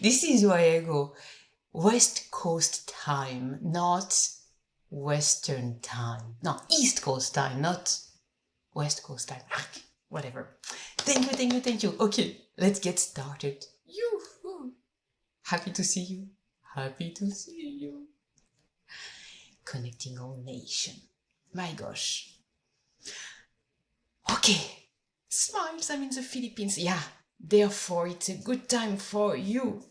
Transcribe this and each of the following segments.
This is why I go West Coast time, not Western time. No, East Coast time, not West Coast time. Whatever. Thank you, thank you, thank you. Okay, let's get started. Yoo-hoo. Happy to see you. Happy to see you. Connecting all nation. My gosh. Okay. Smiles, I'm in the Philippines. Yeah, therefore it's a good time for you.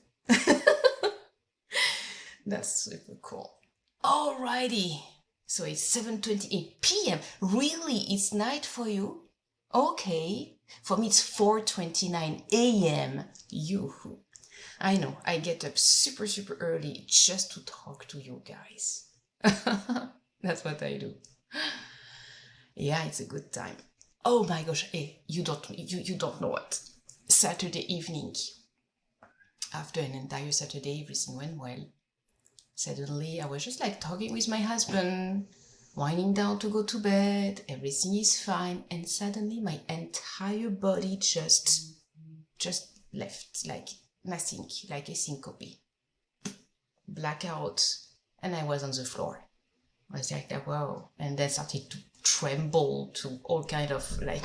That's super cool. Alrighty. So it's 7:28 p.m. Really? It's night for you? Okay. For me it's 4:29 a.m. Yoo-hoo. I know, I get up super, super early just to talk to you guys. That's what I do. Yeah, it's a good time. Oh my gosh, hey, you don't know what. Saturday evening, after an entire Saturday, everything went well. Suddenly, I was just like talking with my husband, winding down to go to bed, everything is fine, and suddenly my entire body just left, like nothing, like a syncope. Blackout, and I was on the floor. I was like, wow, and then started to tremble, to all kind of like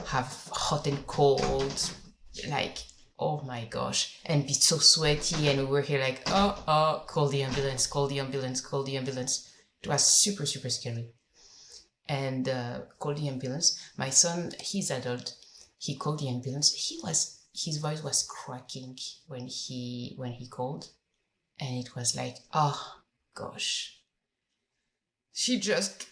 have hot and cold, like, oh my gosh, and be so sweaty, and we were here like, oh, call the ambulance, call the ambulance, call the ambulance. It was super, super scary. And call the ambulance. My son, he's adult, he called the ambulance. His voice was cracking when he called, and it was like, oh gosh, she just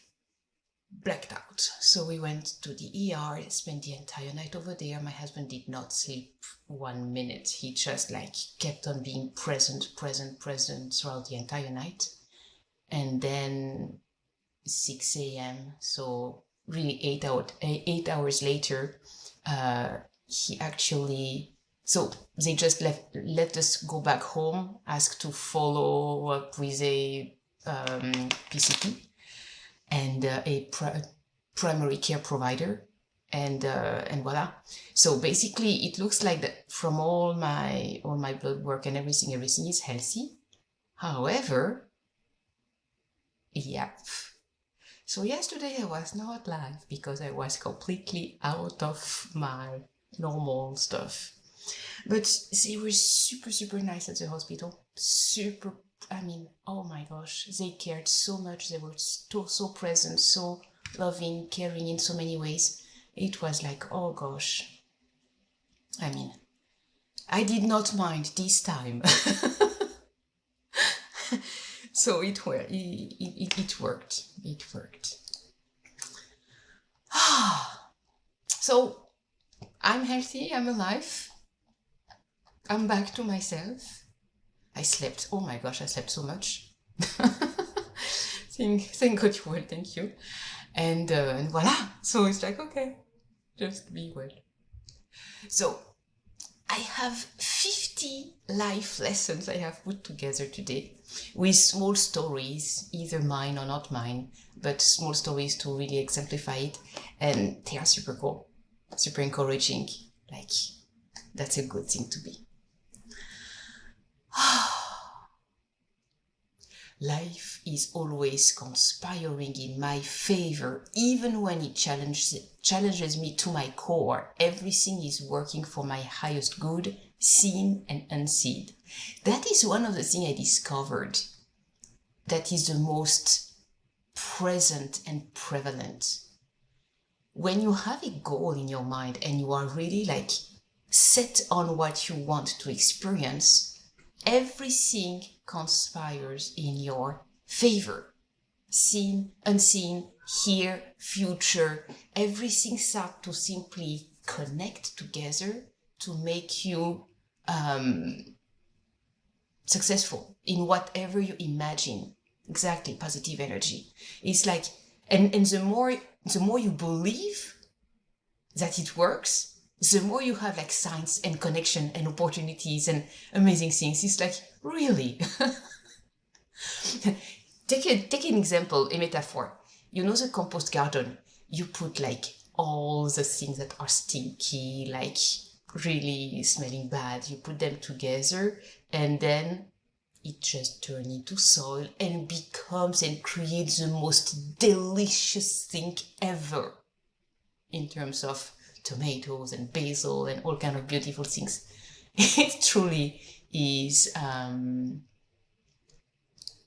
blacked out. So we went to the ER, spent the entire night over there. My husband did not sleep 1 minute. He just like kept on being present throughout the entire night. And then 6 a.m., so really 8 hours later, he actually, so they just let us go back home, asked to follow up with a PCP and a primary care provider, and voila. So basically, it looks like that from all my blood work and everything is healthy. However, yeah. So yesterday I was not live because I was completely out of my normal stuff. But they were super, super nice at the hospital. Super, I mean, oh my gosh, they cared so much. They were so present, so loving, caring in so many ways. It was like, oh gosh. I mean, I did not mind this time. So it worked. It worked. So I'm healthy, I'm alive. I'm back to myself. I slept. Oh my gosh, I slept so much. Thank God you well, thank you. And voila. So it's like, okay, just be well. So I have 50 life lessons I have put together today with small stories, either mine or not mine, but small stories to really exemplify it. And they are super cool, super encouraging. Like, that's a good thing to be. Life is always conspiring in my favor, even when it challenges me to my core. Everything is working for my highest good, seen and unseen. That is one of the things I discovered that is the most present and prevalent. When you have a goal in your mind and you are really like set on what you want to experience, everything conspires in your favor. Seen, unseen, here, future, everything starts to simply connect together to make you successful in whatever you imagine. Exactly, positive energy. It's like, and the more you believe that it works, the more you have like signs and connection and opportunities and amazing things. It's like, really? Take an example, a metaphor. You know the compost garden? You put like all the things that are stinky, like really smelling bad. You put them together and then it just turns into soil and becomes and creates the most delicious thing ever in terms of tomatoes and basil and all kind of beautiful things. It truly is,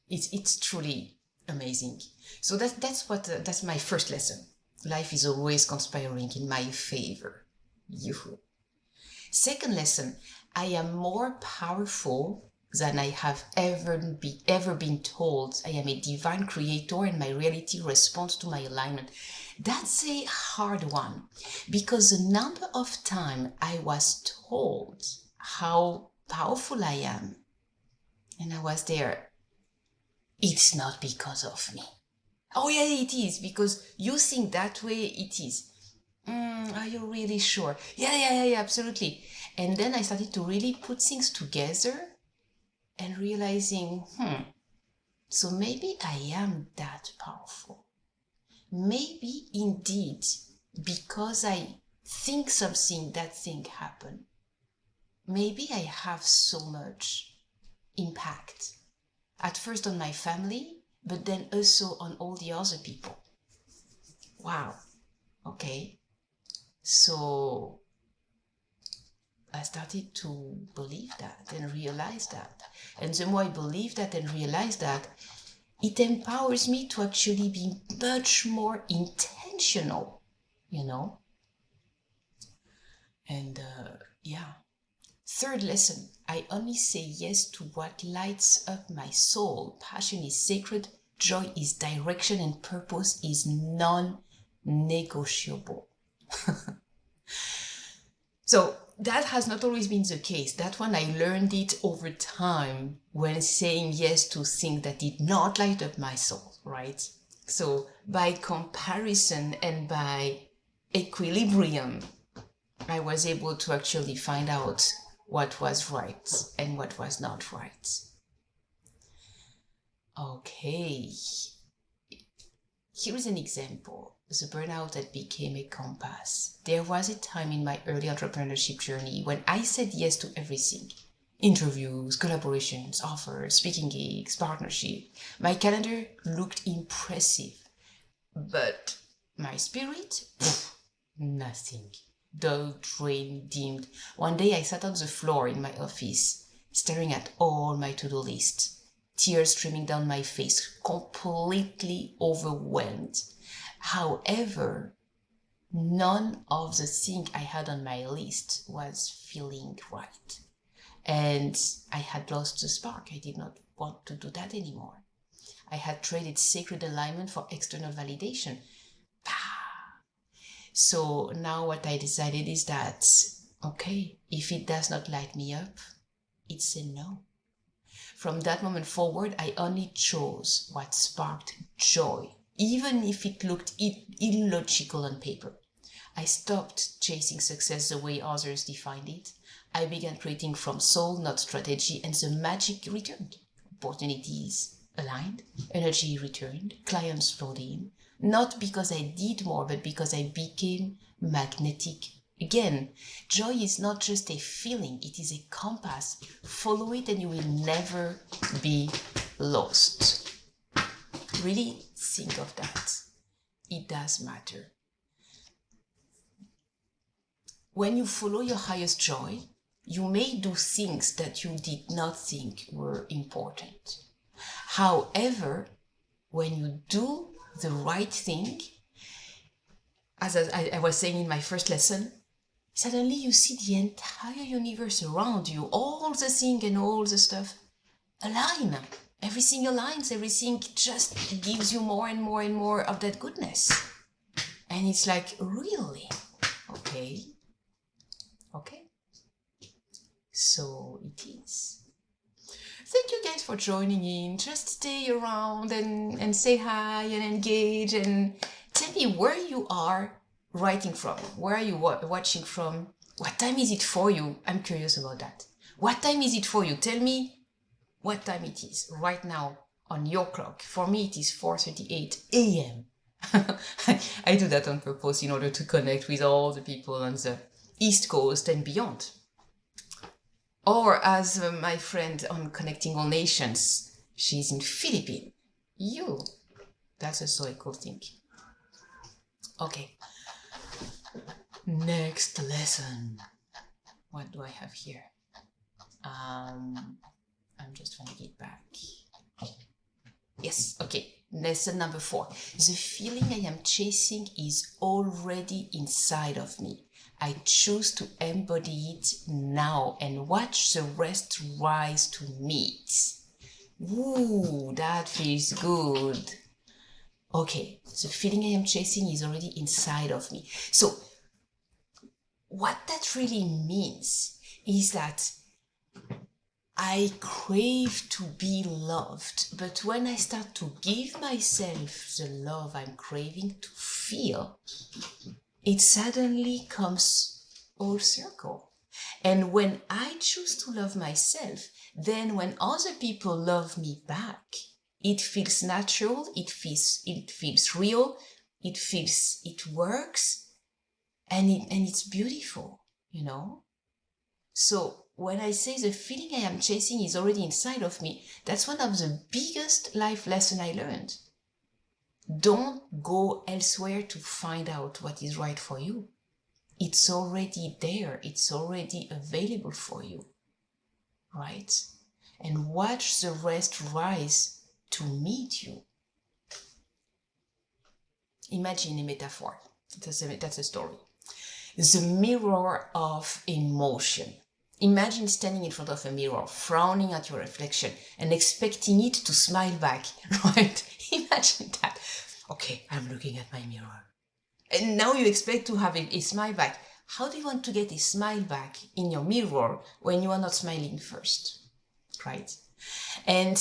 it's truly amazing. So that's my first lesson. Life is always conspiring in my favor. Yoo-hoo. Second lesson, I am more powerful than I have ever been told. I am a divine creator and my reality responds to my alignment. That's a hard one because the number of times I was told how powerful I am and I was there, it's not because of me. Oh yeah, it is, because you think that way, it is. Are you really sure? Yeah, absolutely. And then I started to really put things together and realizing, so maybe I am that powerful. Maybe indeed, because I think something, that thing happened. Maybe I have so much impact. At first on my family, but then also on all the other people. Wow. Okay. So I started to believe that and realize that. And the more I believe that and realize that, it empowers me to actually be much more intentional, you know? And yeah. Third lesson, I only say yes to what lights up my soul. Passion is sacred, joy is direction, and purpose is non-negotiable. So that has not always been the case. That one, I learned it over time when saying yes to things that did not light up my soul, right? So by comparison and by equilibrium, I was able to actually find out what was right and what was not right. Okay. Here is an example. The burnout that became a compass. There was a time in my early entrepreneurship journey when I said yes to everything. Interviews, collaborations, offers, speaking gigs, partnership. My calendar looked impressive, but my spirit, nothing. Dull, drained, dimmed. One day I sat on the floor in my office, staring at all my to-do lists, tears streaming down my face, completely overwhelmed. However, none of the things I had on my list was feeling right. And I had lost the spark. I did not want to do that anymore. I had traded sacred alignment for external validation. So now what I decided is that, okay, if it does not light me up, it's a no. From that moment forward, I only chose what sparked joy, even if it looked illogical on paper. I stopped chasing success the way others defined it. I began creating from soul, not strategy, and the magic returned. Opportunities aligned, energy returned, clients flowed in. Not because I did more, but because I became magnetic. Again, joy is not just a feeling, it is a compass. Follow it and you will never be lost. Really think of that. It does matter. When you follow your highest joy, you may do things that you did not think were important. However, when you do the right thing, as I was saying in my first lesson, suddenly you see the entire universe around you, all the things and all the stuff align. Everything aligns, everything just gives you more and more and more of that goodness. And it's like, really? Okay. So it is. Thank you guys for joining in. Just stay around and say hi and engage and tell me where you are writing from. Where are you watching from? What time is it for you? I'm curious about that. What time is it for you? Tell me what time it is right now on your clock. For me, it is 4:38 a.m. I do that on purpose in order to connect with all the people on East Coast and beyond. Or as my friend on Connecting All Nations, she's in Philippines. That's also a cool thing. Okay. Next lesson. What do I have here? I'm just trying to get back. Yes, okay. Lesson number 4. The feeling I am chasing is already inside of me. I choose to embody it now and watch the rest rise to meet. Ooh, that feels good. Okay, the feeling I am chasing is already inside of me. So, what that really means is that I crave to be loved, but when I start to give myself the love I'm craving to feel, it suddenly comes all circle. And when I choose to love myself, then when other people love me back, it feels natural, it feels real, it works, and it's beautiful, you know? So when I say the feeling I am chasing is already inside of me, that's one of the biggest life lessons I learned. Don't go elsewhere to find out what is right for you. It's already there. It's already available for you, right? And watch the rest rise to meet you. Imagine a metaphor. That's a story. The mirror of emotion. Imagine standing in front of a mirror, frowning at your reflection and expecting it to smile back, right? Imagine that. Okay, I'm looking at my mirror. And now you expect to have a smile back. How do you want to get a smile back in your mirror when you are not smiling first, right? And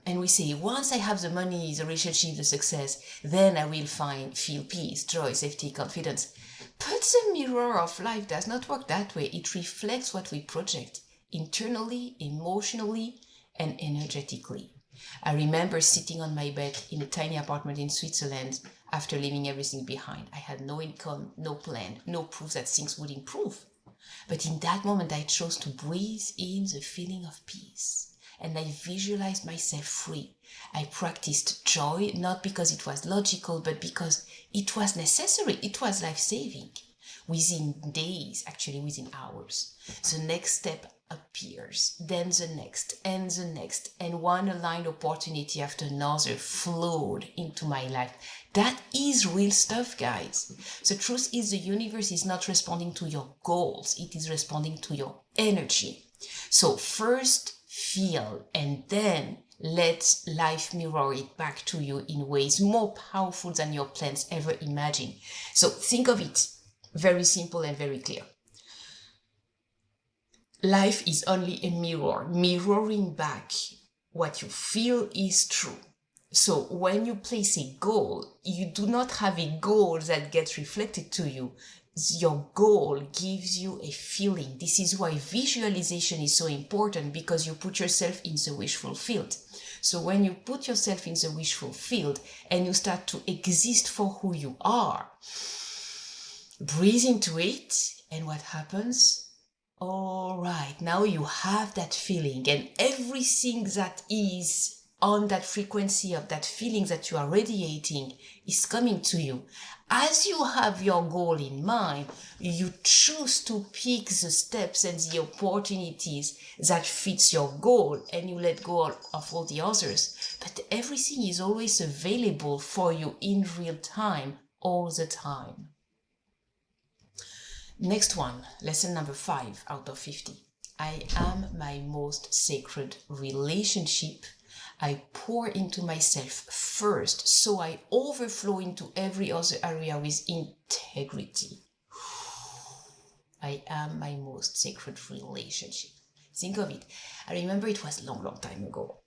we say, once I have the money, the relationship, the success, then I will feel peace, joy, safety, confidence. But the mirror of life does not work that way. It reflects what we project internally, emotionally, and energetically. I remember sitting on my bed in a tiny apartment in Switzerland after leaving everything behind. I had no income, no plan, no proof that things would improve. But in that moment, I chose to breathe in the feeling of peace. And I visualized myself free. I practiced joy, not because it was logical, but because it was necessary. It was life-saving. Within days, actually within hours, the next step appears, then the next, and one aligned opportunity after another flowed into my life. That is real stuff, guys. The truth is the universe is not responding to your goals. It is responding to your energy. So first, feel, and then let life mirror it back to you in ways more powerful than your plans ever imagined. So think of it very simple and very clear. Life is only a mirror, mirroring back what you feel is true. So when you place a goal, you do not have a goal that gets reflected to you. Your goal gives you a feeling. This is why visualization is so important, because you put yourself in the wishful field. So when you put yourself in the wishful field and you start to exist for who you are, breathe into it, and what happens? All right, now you have that feeling, and everything that is on that frequency of that feeling that you are radiating is coming to you. As you have your goal in mind, you choose to pick the steps and the opportunities that fits your goal, and you let go of all the others. But everything is always available for you in real time, all the time. Next one, lesson number 5 out of 50. I am my most sacred relationship. I pour into myself first, so I overflow into every other area with integrity. I am my most sacred relationship. Think of it. I remember it was a long time ago.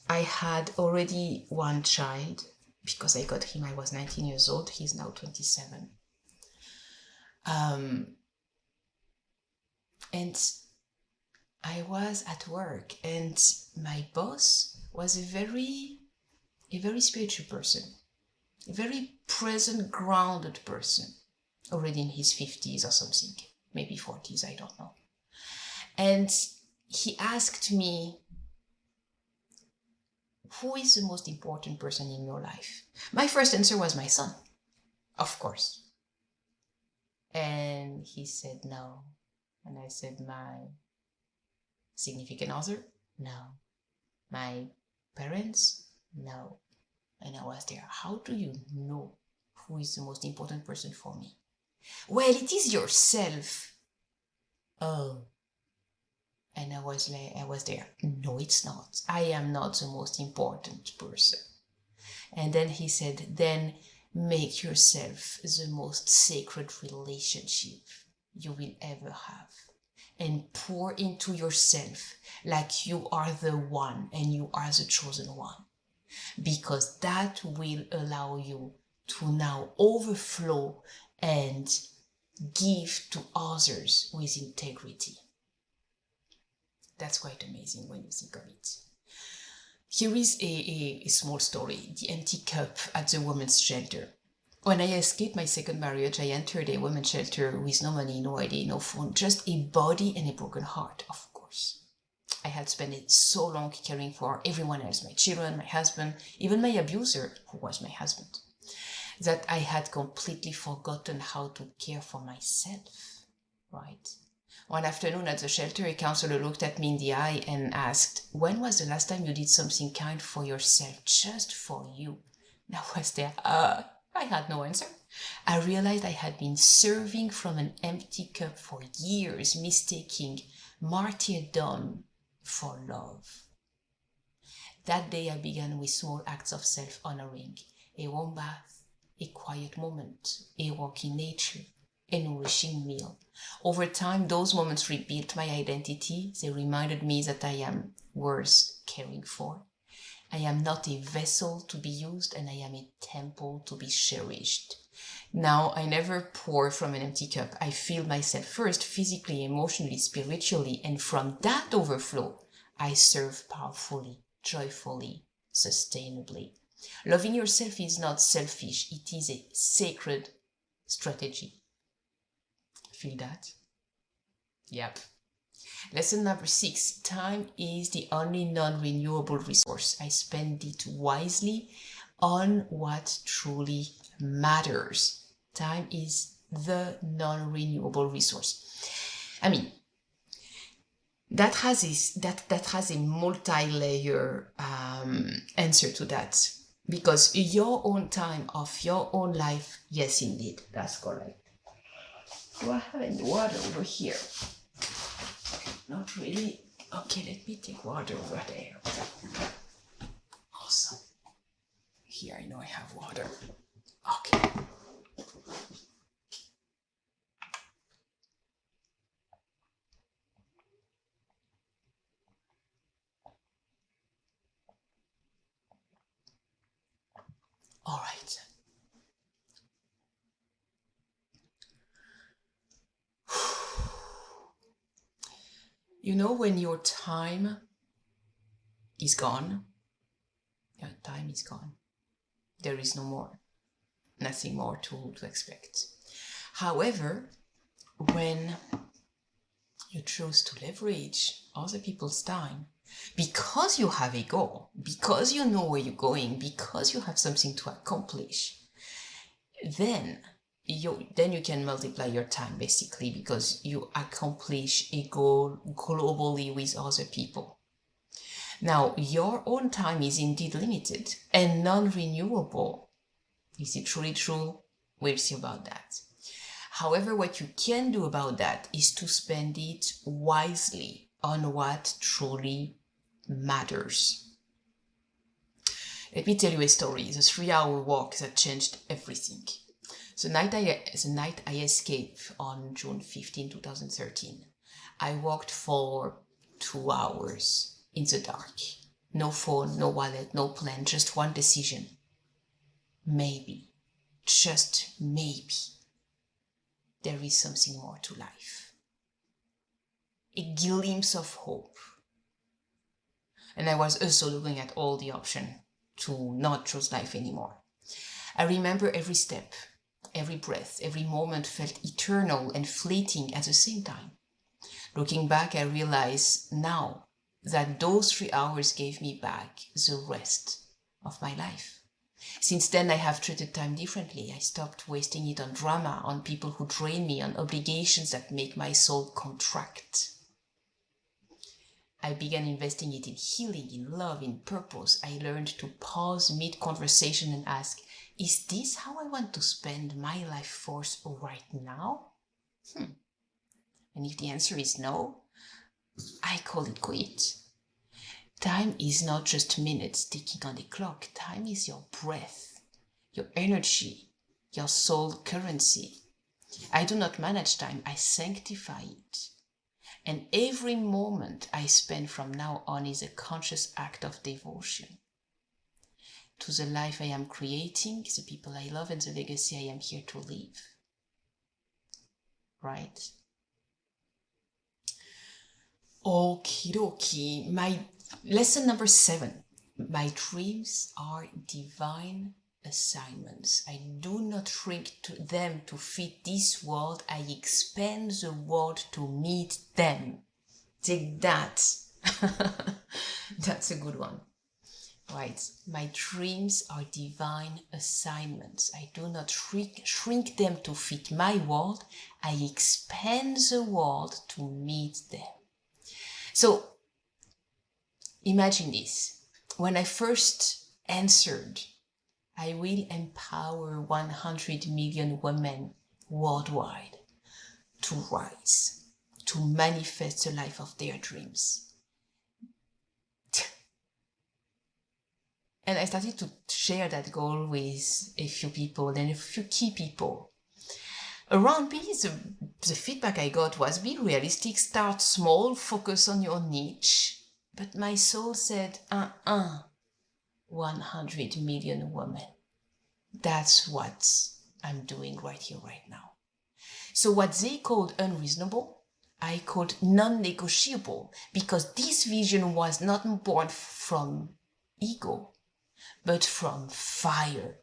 I had already one child, because I got him, I was 19 years old. He's now 27. And I was at work, and my boss was a very spiritual person, a very present, grounded person, already in his 50s or something. maybe 40s, I don't know. And he asked me, who is the most important person in your life? My first answer was my son, of course. And he said, no. And I said, my significant other? No. My parents? No. And I was there. How do you know who is the most important person for me? Well, it is yourself. Oh. And I was there. No, it's not. I am not the most important person. And then he said, then make yourself the most sacred relationship you will ever have. And pour into yourself like you are the one and you are the chosen one. Because that will allow you to now overflow and give to others with integrity. That's quite amazing when you think of it. Here is a small story, the empty cup at the women's shelter. When I escaped my second marriage, I entered a women's shelter with no money, no ID, no phone, just a body and a broken heart, of course. I had spent it so long caring for everyone else, my children, my husband, even my abuser, who was my husband, that I had completely forgotten how to care for myself, right? One afternoon at the shelter, a counselor looked at me in the eye and asked, when was the last time you did something kind for yourself, just for you? And I was there, I had no answer. I realized I had been serving from an empty cup for years, mistaking martyrdom for love. That day I began with small acts of self-honoring, a warm bath, a quiet moment, a walk in nature, a nourishing meal. Over time, those moments rebuilt my identity. They reminded me that I am worth caring for. I am not a vessel to be used, and I am a temple to be cherished. Now, I never pour from an empty cup. I fill myself first, physically, emotionally, spiritually, and from that overflow, I serve powerfully, joyfully, sustainably. Loving yourself is not selfish. It is a sacred strategy. Feel that? Yep. Lesson number 6, time is the only non-renewable resource. I spend it wisely on what truly matters. Time is the non-renewable resource. I mean, that has a multi-layer answer to that. Because your own time of your own life, yes, indeed, that's correct. Do I have any water over here? Not really. Okay, let me take water over there. Awesome. Here I know I have water. Okay. All right. You know, when your time is gone, your time is gone. There is no more, nothing more to expect. However, when you choose to leverage other people's time, because you have a goal, because you know where you're going, because you have something to accomplish, then you can multiply your time, basically, because you accomplish a goal globally with other people. Now, your own time is indeed limited and non-renewable. Is it truly true? We'll see about that. However, what you can do about that is to spend it wisely on what truly matters. Let me tell you a story. The 3-hour walk that changed everything. The night I escaped on June 15, 2013, I walked for 2 hours in the dark. No phone, no wallet, no plan, just one decision. Maybe, just maybe, there is something more to life. A glimpse of hope. And I was also looking at all the options to not choose life anymore. I remember every step. every breath, every moment felt eternal and fleeting at the same time. Looking back, I realize now that those 3 hours gave me back the rest of my life. Since then, I have treated time differently. I stopped wasting it on drama, on people who drain me, on obligations that make my soul contract. I began investing it in healing, in love, in purpose. I learned to pause mid-conversation and ask, is this how I want to spend my life force right now? And if the answer is no, I call it quit. Time is not just minutes ticking on the clock. Time is your breath, your energy, your soul currency. I do not manage time, I sanctify it. And every moment I spend from now on is a conscious act of devotion to the life I am creating, the people I love, and the legacy I am here to leave. Right? Okie dokie. My lesson number 7. My dreams are divine assignments. I do not shrink to them to fit this world. I expand the world to meet them. Take that. That's a good one. Right. My dreams are divine assignments. I do not shrink them to fit my world. I expand the world to meet them. So imagine this. When I first answered, I will empower 100 million women worldwide to rise, to manifest the life of their dreams. And I started to share that goal with a few people and a few key people. Around me, the feedback I got was, be realistic, start small, focus on your niche. But my soul said, 100 million women. That's what I'm doing right here, right now. So what they called unreasonable, I called non-negotiable, because this vision was not born from ego, but from fire.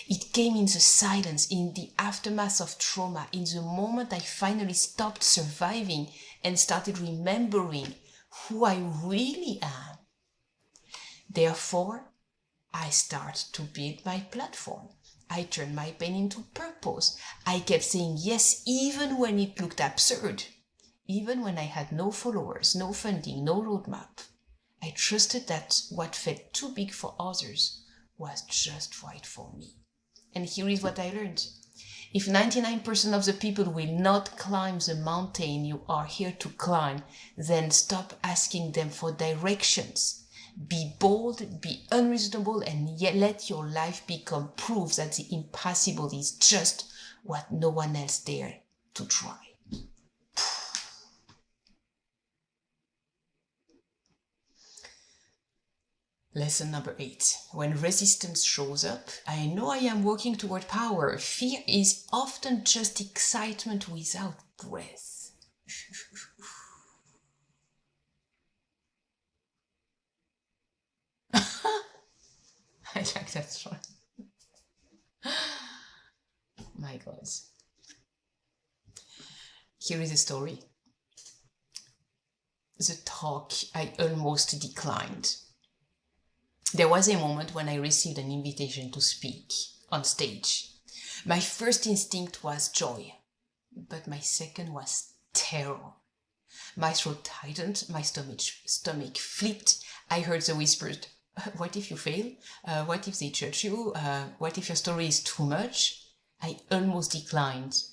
It came in the silence, in the aftermath of trauma, in the moment I finally stopped surviving and started remembering who I really am. Therefore, I start to build my platform. I turned my pain into purpose. I kept saying yes, even when it looked absurd. Even when I had no followers, no funding, no roadmap. I trusted that what felt too big for others was just right for me. And here is what I learned. If 99% of the people will not climb the mountain you are here to climb, then stop asking them for directions. Be bold, be unreasonable, and yet let your life become proof that the impossible is just what no one else dared to try. Lesson number 8. When resistance shows up, I know I am working toward power. Fear is often just excitement without breath. I like that one. My God. Here is a story. The talk I almost declined. There was a moment when I received an invitation to speak on stage. My first instinct was joy, but my second was terror. My throat tightened, my stomach flipped. I heard the whispers, what if you fail? What if they judge you? What if your story is too much? I almost declined.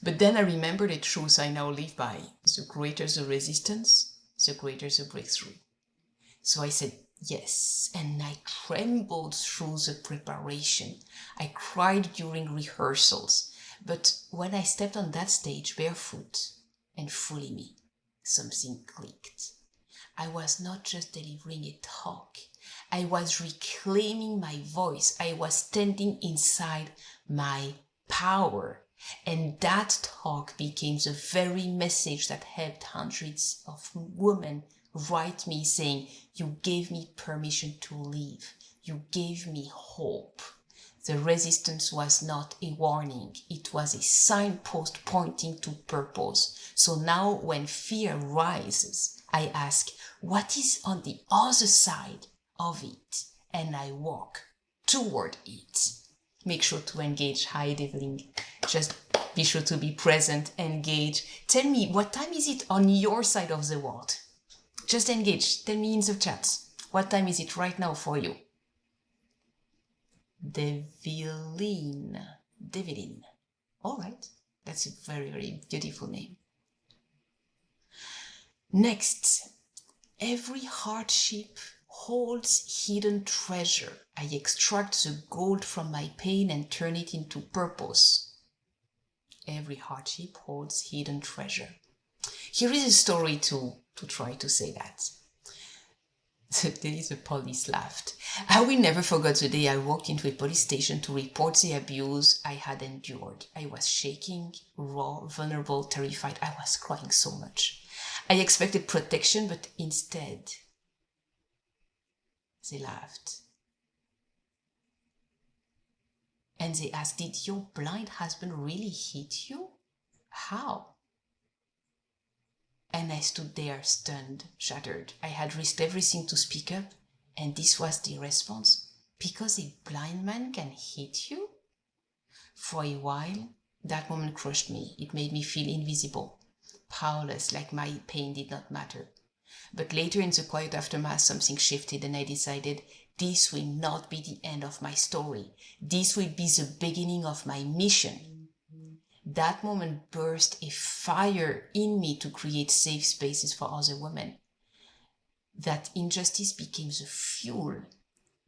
But then I remembered a truth I now live by. The greater the resistance, the greater the breakthrough. So I said yes, and I trembled through the preparation. I cried during rehearsals. But when I stepped on that stage barefoot and fully me, something clicked. I was not just delivering a talk. I was reclaiming my voice. I was standing inside my power. And that talk became the very message that helped hundreds of women write me saying, you gave me permission to live. You gave me hope. The resistance was not a warning. It was a signpost pointing to purpose. So now when fear rises, I ask, what is on the other side of it? And I walk toward it. Make sure to engage. Hi, Devlin. Just be sure to be present, engage. Tell me, what time is it on your side of the world? Just engage. Tell me in the chat. What time is it right now for you? Devlin. All right. That's a very, very beautiful name. Next, every hardship holds hidden treasure. I extract the gold from my pain and turn it into purpose. Every hardship holds hidden treasure. Here is a story to try to say that. The police laughed. I will never forget the day I walked into a police station to report the abuse I had endured. I was shaking, raw, vulnerable, terrified. I was crying so much. I expected protection, but instead, they laughed. And they asked, did your blind husband really hit you? How? And I stood there stunned, shattered. I had risked everything to speak up, and this was the response. Because a blind man can hit you? For a while, that moment crushed me. It made me feel invisible, powerless, like my pain did not matter. But later in the quiet aftermath, something shifted and I decided this will not be the end of my story. This will be the beginning of my mission. That moment burst a fire in me to create safe spaces for other women. That injustice became the fuel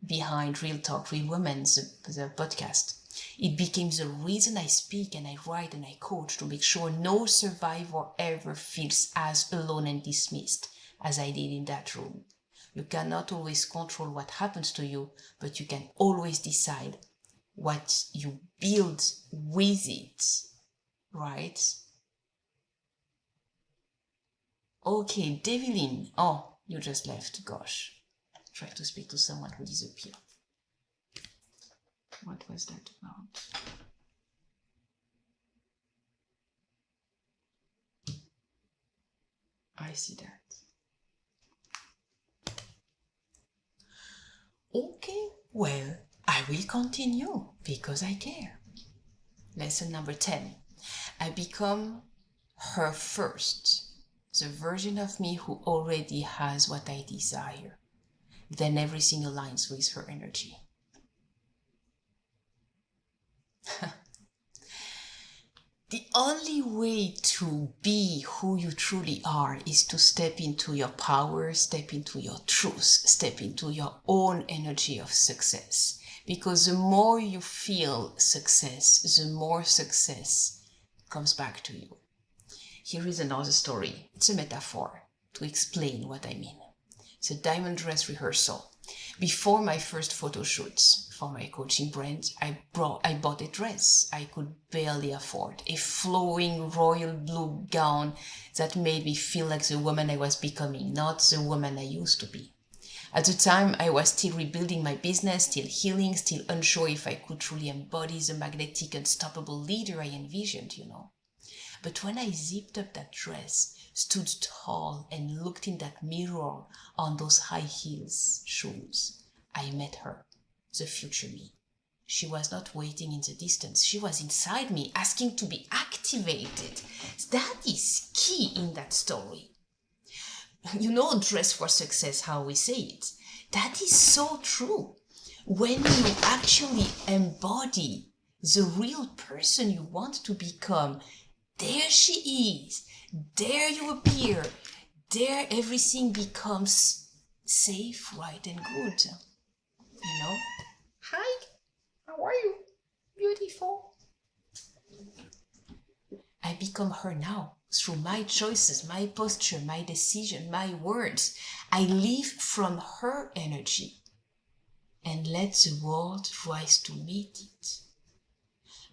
behind Real Talk, Real Women, the podcast. It became the reason I speak and I write and I coach to make sure no survivor ever feels as alone and dismissed as I did in that room. You cannot always control what happens to you, but you can always decide what you build with it. Right? Okay, Devlin. Oh, you just left. Gosh. Try to speak to someone who disappeared. What was that about? I see that. Okay, well, I will continue because I care. Lesson number 10. I become her first, the version of me who already has what I desire. Then everything aligns with her energy. The only way to be who you truly are is to step into your power, step into your truth, step into your own energy of success. Because the more you feel success, the more success comes back to you. Here is another story. It's a metaphor to explain what I mean. It's a diamond dress rehearsal. Before my first photo shoots for my coaching brand, I bought a dress I could barely afford, a flowing royal blue gown that made me feel like the woman I was becoming, not the woman I used to be. At the time, I was still rebuilding my business, still healing, still unsure if I could truly embody the magnetic, unstoppable leader I envisioned, But when I zipped up that dress, stood tall and looked in that mirror on those high heels shoes, I met her, the future me. She was not waiting in the distance. She was inside me, asking to be activated. That is key in that story. Dress for success, how we say it. That is so true. When you actually embody the real person you want to become, there she is. There you appear. There everything becomes safe, right, and good. Hi, how are you? Beautiful. I become her now through my choices, my posture, my decision, my words. I live from her energy and let the world rise to meet it.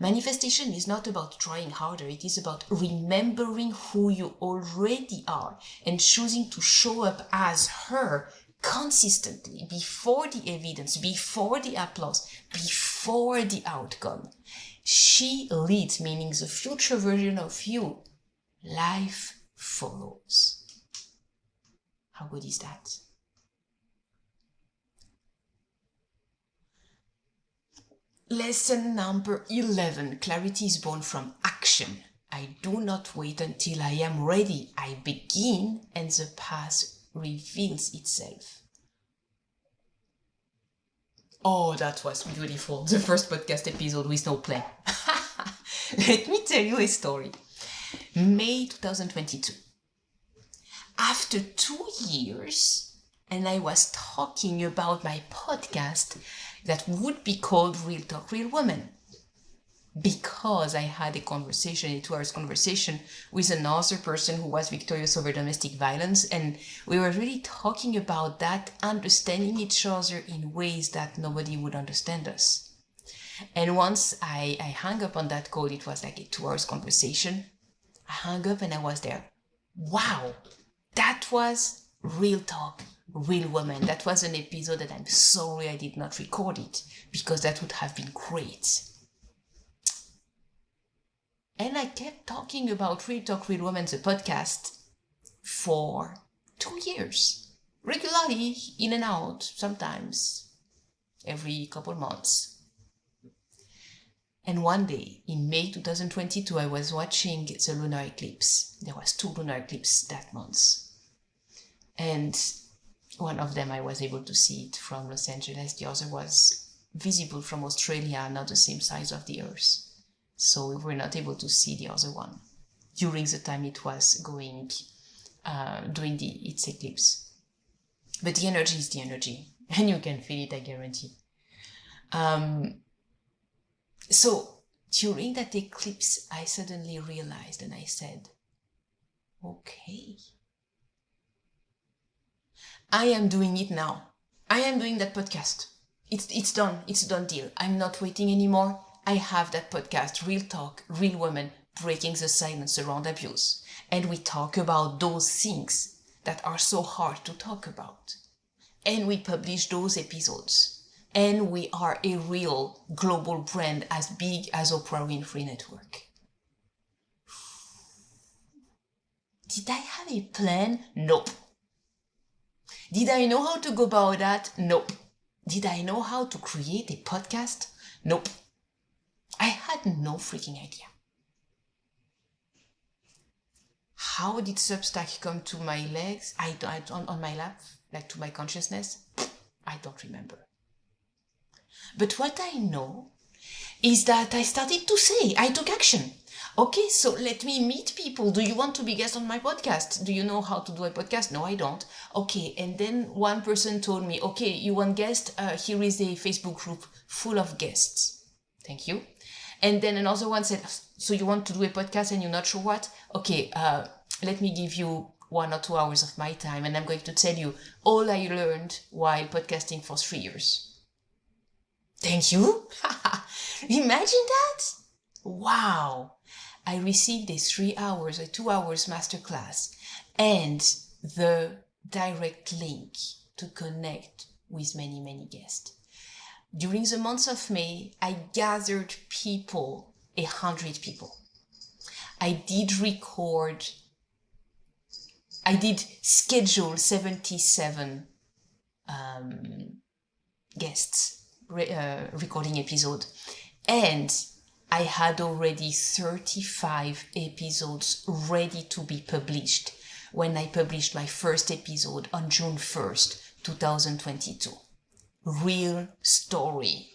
Manifestation is not about trying harder. It is about remembering who you already are and choosing to show up as her consistently, before the evidence, before the applause, before the outcome. She leads, meaning the future version of you. Life follows. How good is that? Lesson number 11. Clarity is born from action. I do not wait until I am ready. I begin and the path reveals itself. Oh, that was beautiful. The first podcast episode with no plan. Let me tell you a story. May 2022. After 2 years, and I was talking about my podcast that would be called Real Talk, Real Woman. Because I had a conversation, a 2 hours conversation with another person who was victorious over domestic violence, and we were really talking about that, understanding each other in ways that nobody would understand us. And once I hung up on that call, it was like a 2 hours conversation. I hung up and I was there. Wow, that was Real Talk, Real Woman. That was an episode that I'm sorry I did not record it, because that would have been great. And I kept talking about Real Talk, Real Woman, the podcast, for 2 years. Regularly, in and out, sometimes every couple months. And one day, in May 2022, I was watching the lunar eclipse. There was 2 lunar eclipses that month. And one of them I was able to see it from Los Angeles. The other was visible from Australia, not the same size of the Earth. So we were not able to see the other one during the time it was going, doing its eclipse. But the energy is the energy, and you can feel it, I guarantee. So during that eclipse, I suddenly realized, and I said, okay, I am doing it now. I am doing that podcast. It's done. It's a done deal. I'm not waiting anymore. I have that podcast, Real Talk, Real Woman, breaking the silence around abuse. And we talk about those things that are so hard to talk about. And we publish those episodes. And we are a real global brand as big as Oprah Winfrey Network. Did I have a plan? Nope. Did I know how to go about that? Nope. Did I know how to create a podcast? Nope. I had no freaking idea. How did Substack come to my legs? On my lap, like to my consciousness? I don't remember. But what I know is that I started to say, I took action. Okay, so let me meet people. Do you want to be guest on my podcast? Do you know how to do a podcast? No, I don't. Okay, and then one person told me, okay, you want guest? Here is a Facebook group full of guests. Thank you. And then another one said, so you want to do a podcast and you're not sure what? Okay, let me give you 1 or 2 hours of my time and I'm going to tell you all I learned while podcasting for 3 years. Thank you. Imagine that. Wow. I received a 3 hours, a 2 hours masterclass and the direct link to connect with many, many guests. During the month of May, I gathered people, 100 people. I did schedule 77 guests recording episode. And I had already 35 episodes ready to be published when I published my first episode on June 1st, 2022. Real story.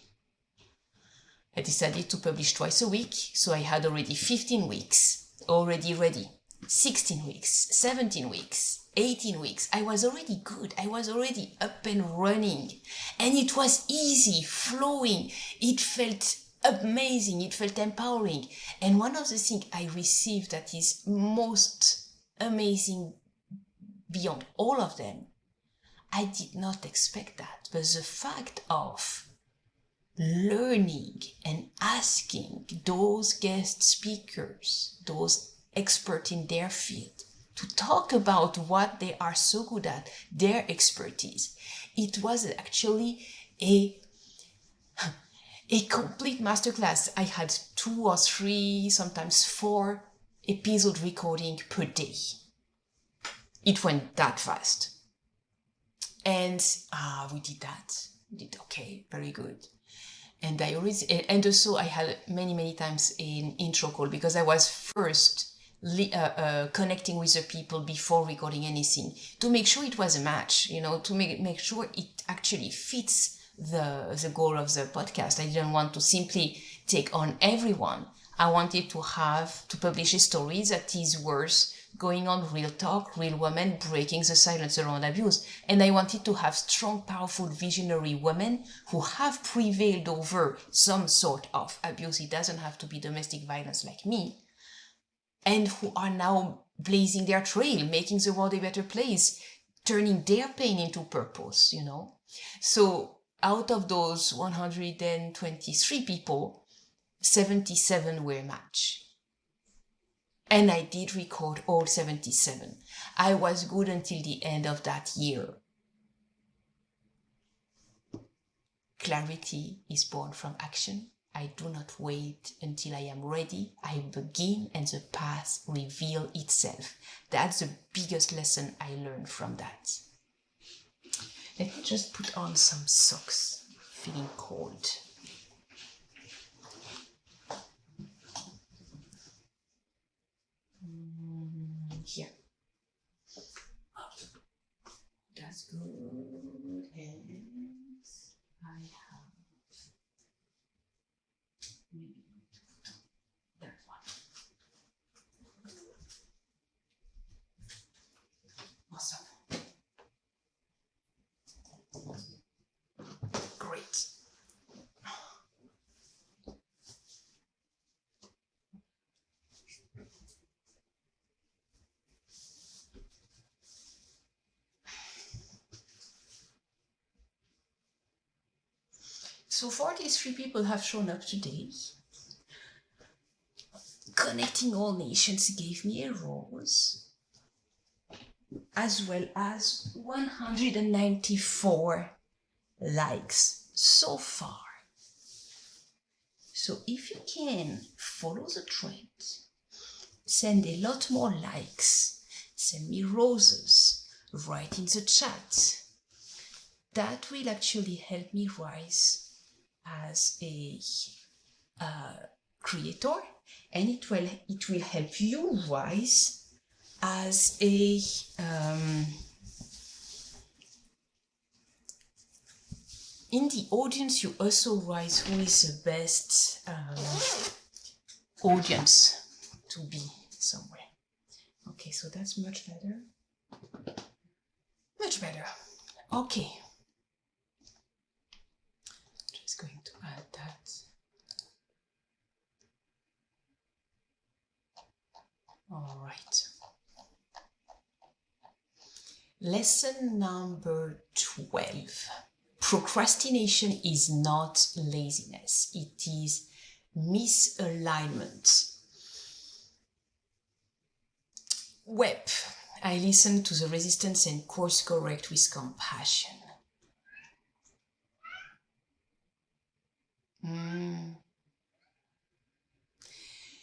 I decided to publish twice a week, so I had already 15 weeks already ready. 16 weeks, 17 weeks, 18 weeks. I was already good. I was already up and running. And it was easy, flowing. It felt amazing. It felt empowering. And one of the things I received that is most amazing beyond all of them, I did not expect that. But the fact of learning and asking those guest speakers, those experts in their field, to talk about what they are so good at, their expertise. It was actually a complete masterclass. I had 2 or 3, sometimes 4 episode recording per day. It went that fast. And we did that. We did okay, very good. And also I had many times an intro call, because I was first connecting with the people before recording anything, to make sure it was a match, to make sure it actually fits the goal of the podcast. I didn't want to simply take on everyone. I wanted to publish a story that is worth going on, real talk, real women breaking the silence around abuse. And I wanted to have strong, powerful, visionary women who have prevailed over some sort of abuse. It doesn't have to be domestic violence like me. And who are now blazing their trail, making the world a better place, turning their pain into purpose, So out of those 123 people, 77 were match. And I did record all 77. I was good until the end of that year. Clarity is born from action. I do not wait until I am ready. I begin and the path reveals itself. That's the biggest lesson I learned from that. Let me just put on some socks. Feeling cold. Here. That's good. And I have maybe that one. Awesome. Great. So 43 people have shown up today. Connecting All Nations gave me a rose, as well as 194 likes so far. So if you can follow the trend, send a lot more likes, send me roses, write in the chat. That will actually help me rise as a creator, and it will help you rise as a in the audience. You also rise who is the best audience to be somewhere. Okay, so that's much better. Much better. Okay. Going to add that. All right. Lesson number 12. Procrastination is not laziness. It is misalignment. Web. I listened to the resistance and course correct with compassion.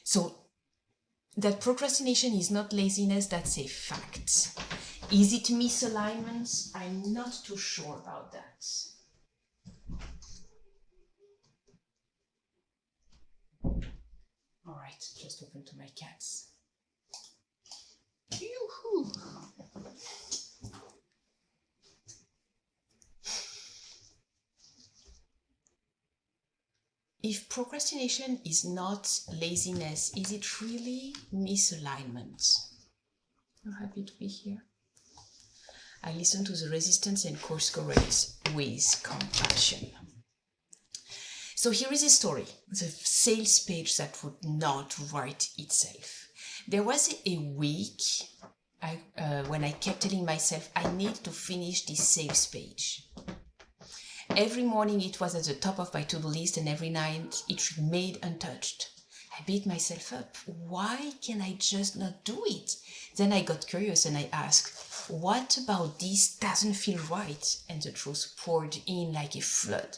So that procrastination is not laziness, that's a fact. Is it misalignments? I'm not too sure about that. All right, just open to my cats. Yoo-hoo. If procrastination is not laziness, is it really misalignment? I'm happy to be here. I listen to the resistance and course correct with compassion. So here is a story, the sales page that would not write itself. There was a week when I kept telling myself, I need to finish this sales page. Every morning it was at the top of my to-do list, and every night it remained untouched. I beat myself up. Why can I just not do it? Then I got curious and I asked, what about this doesn't feel right? And the truth poured in like a flood.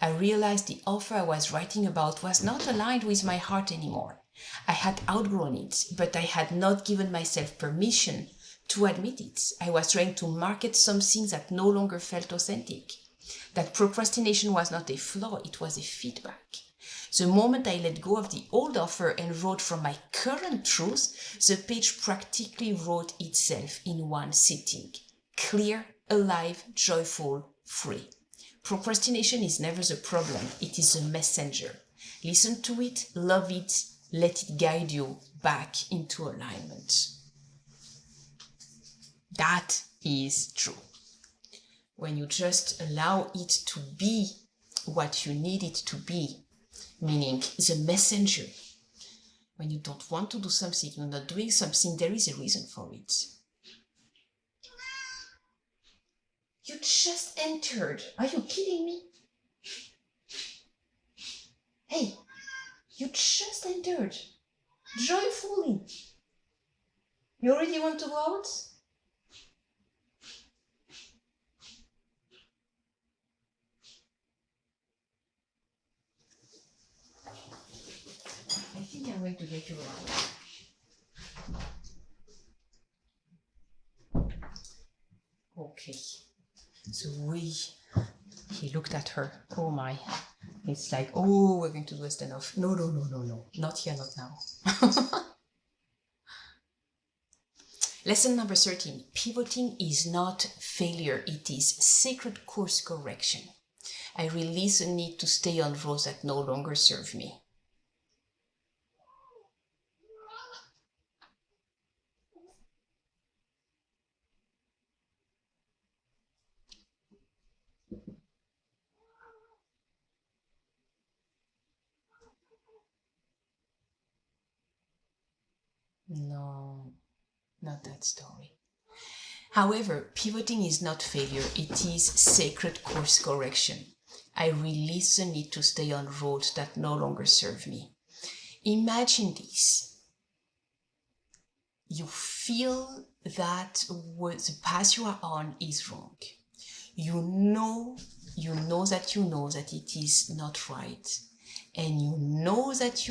I realized the offer I was writing about was not aligned with my heart anymore. I had outgrown it, but I had not given myself permission to admit it. I was trying to market something that no longer felt authentic. That procrastination was not a flaw, it was a feedback. The moment I let go of the old offer and wrote from my current truth, the page practically wrote itself in one sitting. Clear, alive, joyful, free. Procrastination is never the problem, it is the messenger. Listen to it, love it, let it guide you back into alignment. That is true. When you just allow it to be what you need it to be, meaning the messenger. When you don't want to do something, you're not doing something, there is a reason for it. You just entered. Are you kidding me? Hey, you just entered. Joyfully. You already want to go out? I think I'm going to get you around. Okay. So he looked at her. Oh my. It's like, oh, we're going to do a standoff. No. Not here, not now. Lesson number 13. Pivoting is not failure. It is sacred course correction. I release the need to stay on roads that no longer serve me. No, not that story. However, pivoting is not failure, it is sacred course correction. I release the need to stay on roads that no longer serve me. Imagine this. You feel that the path you are on is wrong. You know that it is not right. And you know that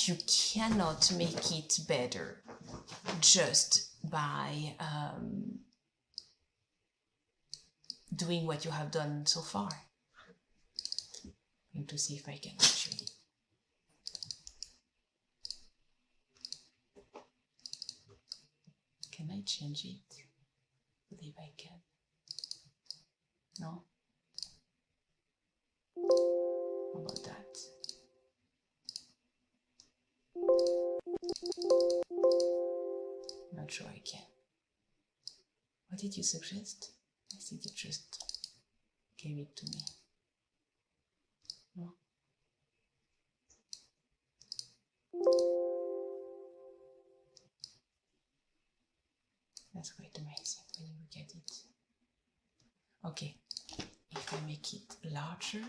you cannot make it better just by doing what you have done so far. I'm going to see if I can actually. Can I change it? I believe I can. No? How about that? Not sure I can. What did you suggest? I think you just gave it to me. No? That's quite amazing when you look at it. Okay, if I make it larger,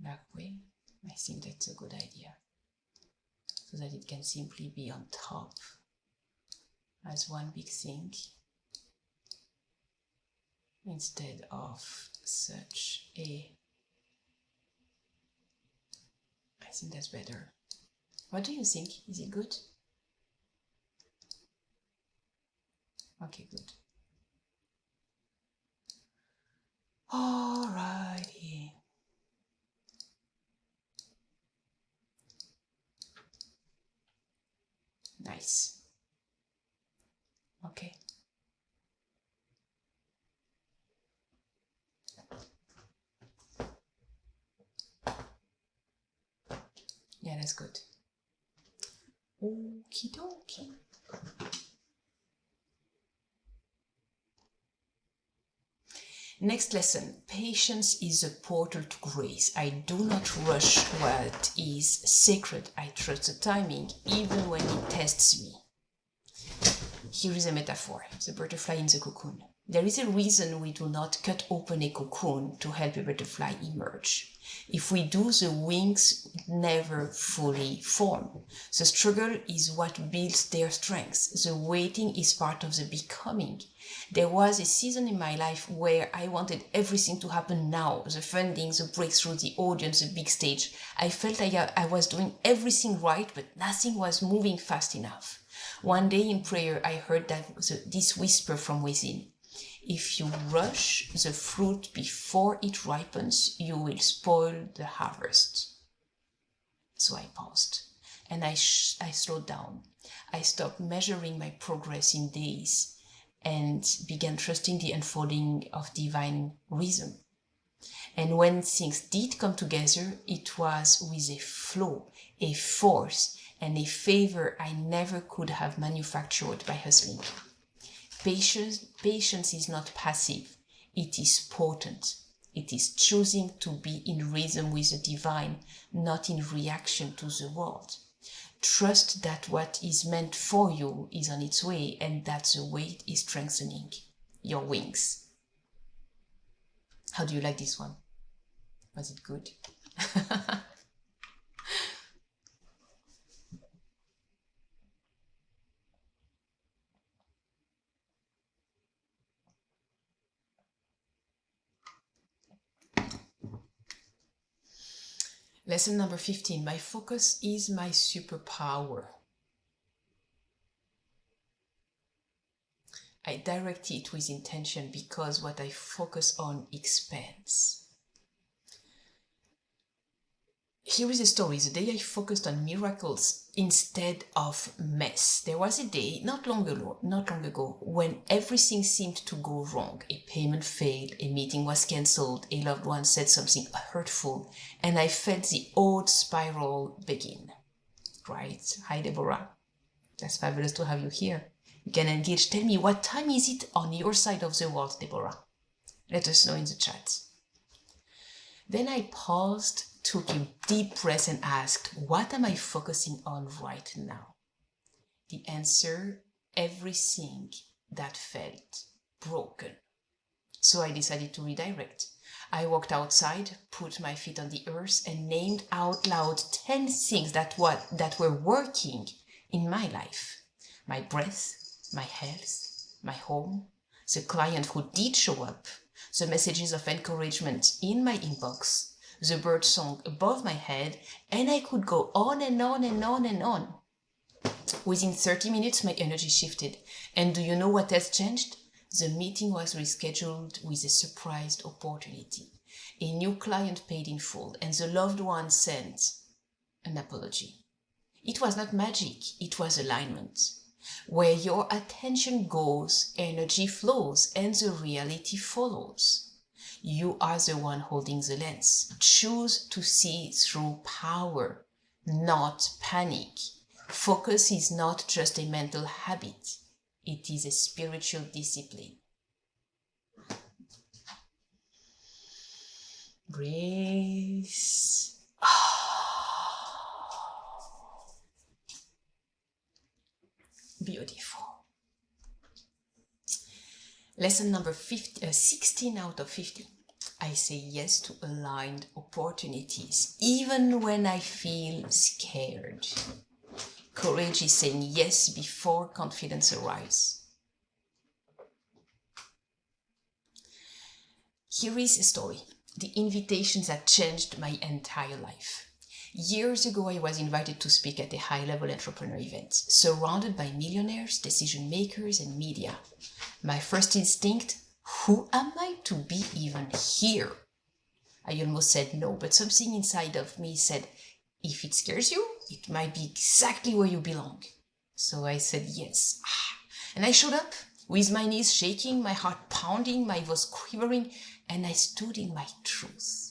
that way, I think that's a good idea, so that it can simply be on top as one big thing instead of such a. I think that's better. What do you think? Is it good? Okay, good. Alrighty. Nice. Okay. Yeah, that's good. Okie dokie. Next lesson. Patience is a portal to grace. I do not rush what is sacred. I trust the timing, even when it tests me. Here is a metaphor. The butterfly in the cocoon. There is a reason we do not cut open a cocoon to help a butterfly emerge. If we do, the wings never fully form. The struggle is what builds their strength. The waiting is part of the becoming. There was a season in my life where I wanted everything to happen now. The funding, the breakthrough, the audience, the big stage. I felt like I was doing everything right, but nothing was moving fast enough. One day in prayer, I heard this whisper from within. If you rush the fruit before it ripens, you will spoil the harvest. So I paused and I slowed down. I stopped measuring my progress in days and began trusting the unfolding of divine rhythm. And when things did come together, it was with a flow, a force, and a favor I never could have manufactured by hustling. Patience is not passive, it is potent. It is choosing to be in rhythm with the divine, not in reaction to the world. Trust that what is meant for you is on its way and that the weight is strengthening your wings. How do you like this one? Was it good? Lesson number 15. My focus is my superpower. I direct it with intention because what I focus on expands. Here is a story. The day I focused on miracles instead of mess. There was a day not long ago when everything seemed to go wrong. A payment failed, a meeting was cancelled, a loved one said something hurtful, and I felt the old spiral begin. Right? Hi, Deborah. That's fabulous to have you here. You can engage. Tell me, what time is it on your side of the world, Deborah? Let us know in the chat. Then I paused, took a deep breath and asked, what am I focusing on right now? The answer, everything that felt broken. So I decided to redirect. I walked outside, put my feet on the earth and named out loud 10 things that were working in my life. My breath, my health, my home, the client who did show up, the messages of encouragement in my inbox, the bird song above my head, and I could go on and on and on and on. Within 30 minutes, my energy shifted. And do you know what has changed? The meeting was rescheduled with a surprised opportunity. A new client paid in full, and the loved one sent an apology. It was not magic, it was alignment. Where your attention goes, energy flows, and the reality follows. You are the one holding the lens. Choose to see through power, not panic. Focus is not just a mental habit. It is a spiritual discipline. Breathe. Beautiful. Lesson number 16 out of 50. I say yes to aligned opportunities, even when I feel scared. Courage is saying yes before confidence arrives. Here is a story. The invitation that changed my entire life. Years ago, I was invited to speak at a high-level entrepreneur event, surrounded by millionaires, decision makers, and media. My first instinct, who am I to be even here? I almost said no, but something inside of me said, if it scares you, it might be exactly where you belong. So I said yes. And I showed up with my knees shaking, my heart pounding, my voice quivering, and I stood in my truth.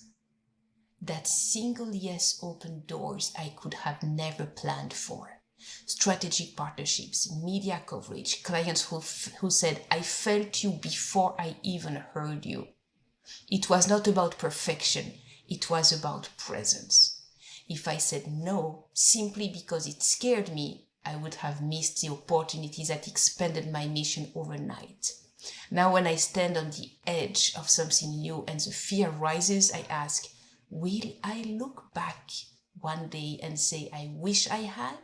That single yes opened doors I could have never planned for. Strategic partnerships, media coverage, clients who said, I felt you before I even heard you. It was not about perfection, it was about presence. If I said no, simply because it scared me, I would have missed the opportunities that expanded my mission overnight. Now when I stand on the edge of something new and the fear rises, I ask, will I look back one day and say, I wish I had,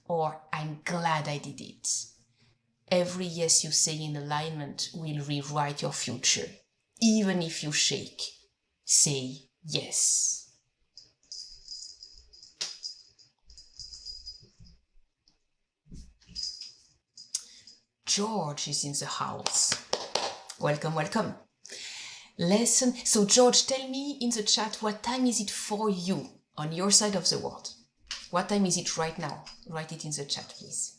or I'm glad I did it? Every yes you say in alignment will rewrite your future. Even if you shake, say yes. George is in the house. Welcome, welcome. Lesson. So George, tell me in the chat, what time is it for you on your side of the world? What time is it right now? Write it in the chat, please.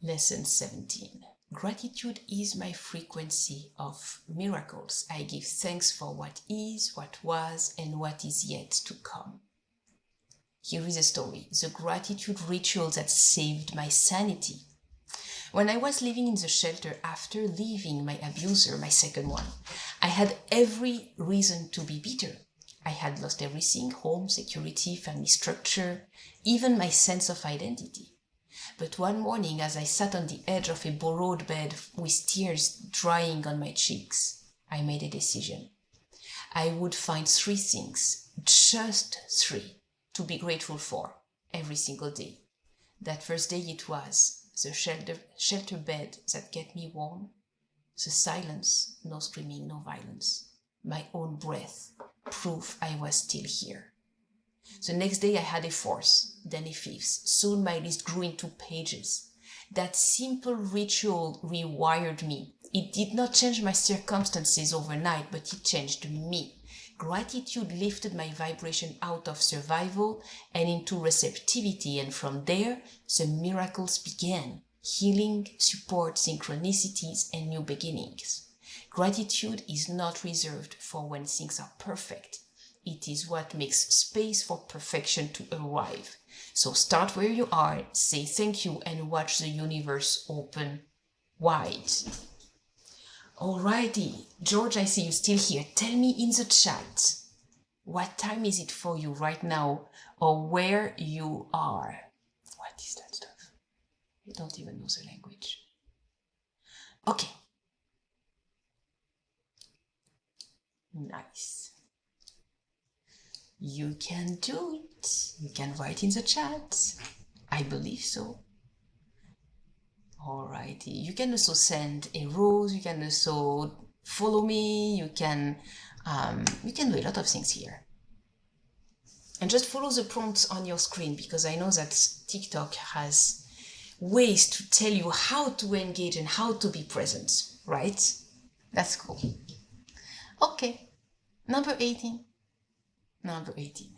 Lesson 17. Gratitude is my frequency of miracles. I give thanks for what is, what was, and what is yet to come. Here is a story. The gratitude ritual that saved my sanity. When I was living in the shelter after leaving my abuser, my second one, I had every reason to be bitter. I had lost everything: home, security, family structure, even my sense of identity. But one morning, as I sat on the edge of a borrowed bed with tears drying on my cheeks, I made a decision. I would find 3 things, just 3, to be grateful for every single day. That first day it was the shelter bed that kept me warm, the silence, no screaming, no violence, my own breath, proof I was still here. The next day I had a 4th, then a 5th. Soon my list grew into pages. That simple ritual rewired me. It did not change my circumstances overnight, but it changed me. Gratitude lifted my vibration out of survival and into receptivity, and from there, the miracles began. Healing, support, synchronicities, and new beginnings. Gratitude is not reserved for when things are perfect. It is what makes space for perfection to arrive. So start where you are, say thank you, and watch the universe open wide. Alrighty, George, I see you still here. Tell me in the chat, what time is it for you right now, or where you are? What is that stuff? I don't even know the language. Okay. Nice. You can do it. You can write in the chat. I believe so. Alrighty. You can also send a rose. You can also follow me. You can do a lot of things here. And just follow the prompts on your screen, because I know that TikTok has ways to tell you how to engage and how to be present, right? That's cool. Okay. Number 18. Number 18.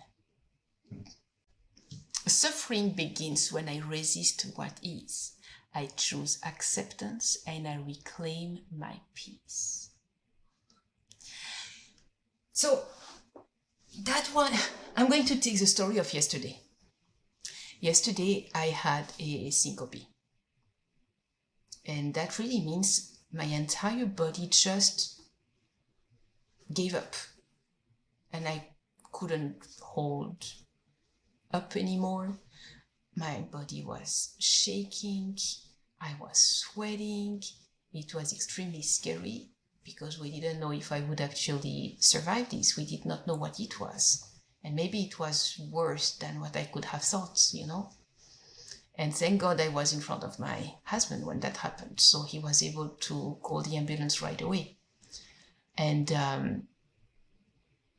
Suffering begins when I resist what is. I choose acceptance and I reclaim my peace. So that one, I'm going to take the story of yesterday. Yesterday I had a syncope. And that really means my entire body just gave up. And I couldn't hold up anymore. My body was shaking. I was sweating. It was extremely scary because we didn't know if I would actually survive this. We did not know what it was. And maybe it was worse than what I could have thought, you know. And thank God I was in front of my husband when that happened. So he was able to call the ambulance right away. And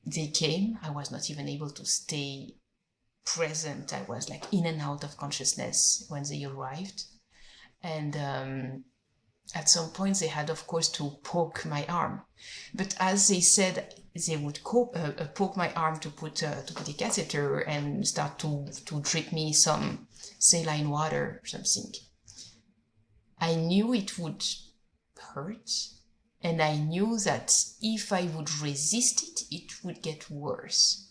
they came. I was not even able to stay present. I was like in and out of consciousness when they arrived. And at some point they had, of course, to poke my arm. But as they said, they would poke my arm to put a catheter and start to drip me some saline water or something. I knew it would hurt. And I knew that if I would resist it, it would get worse.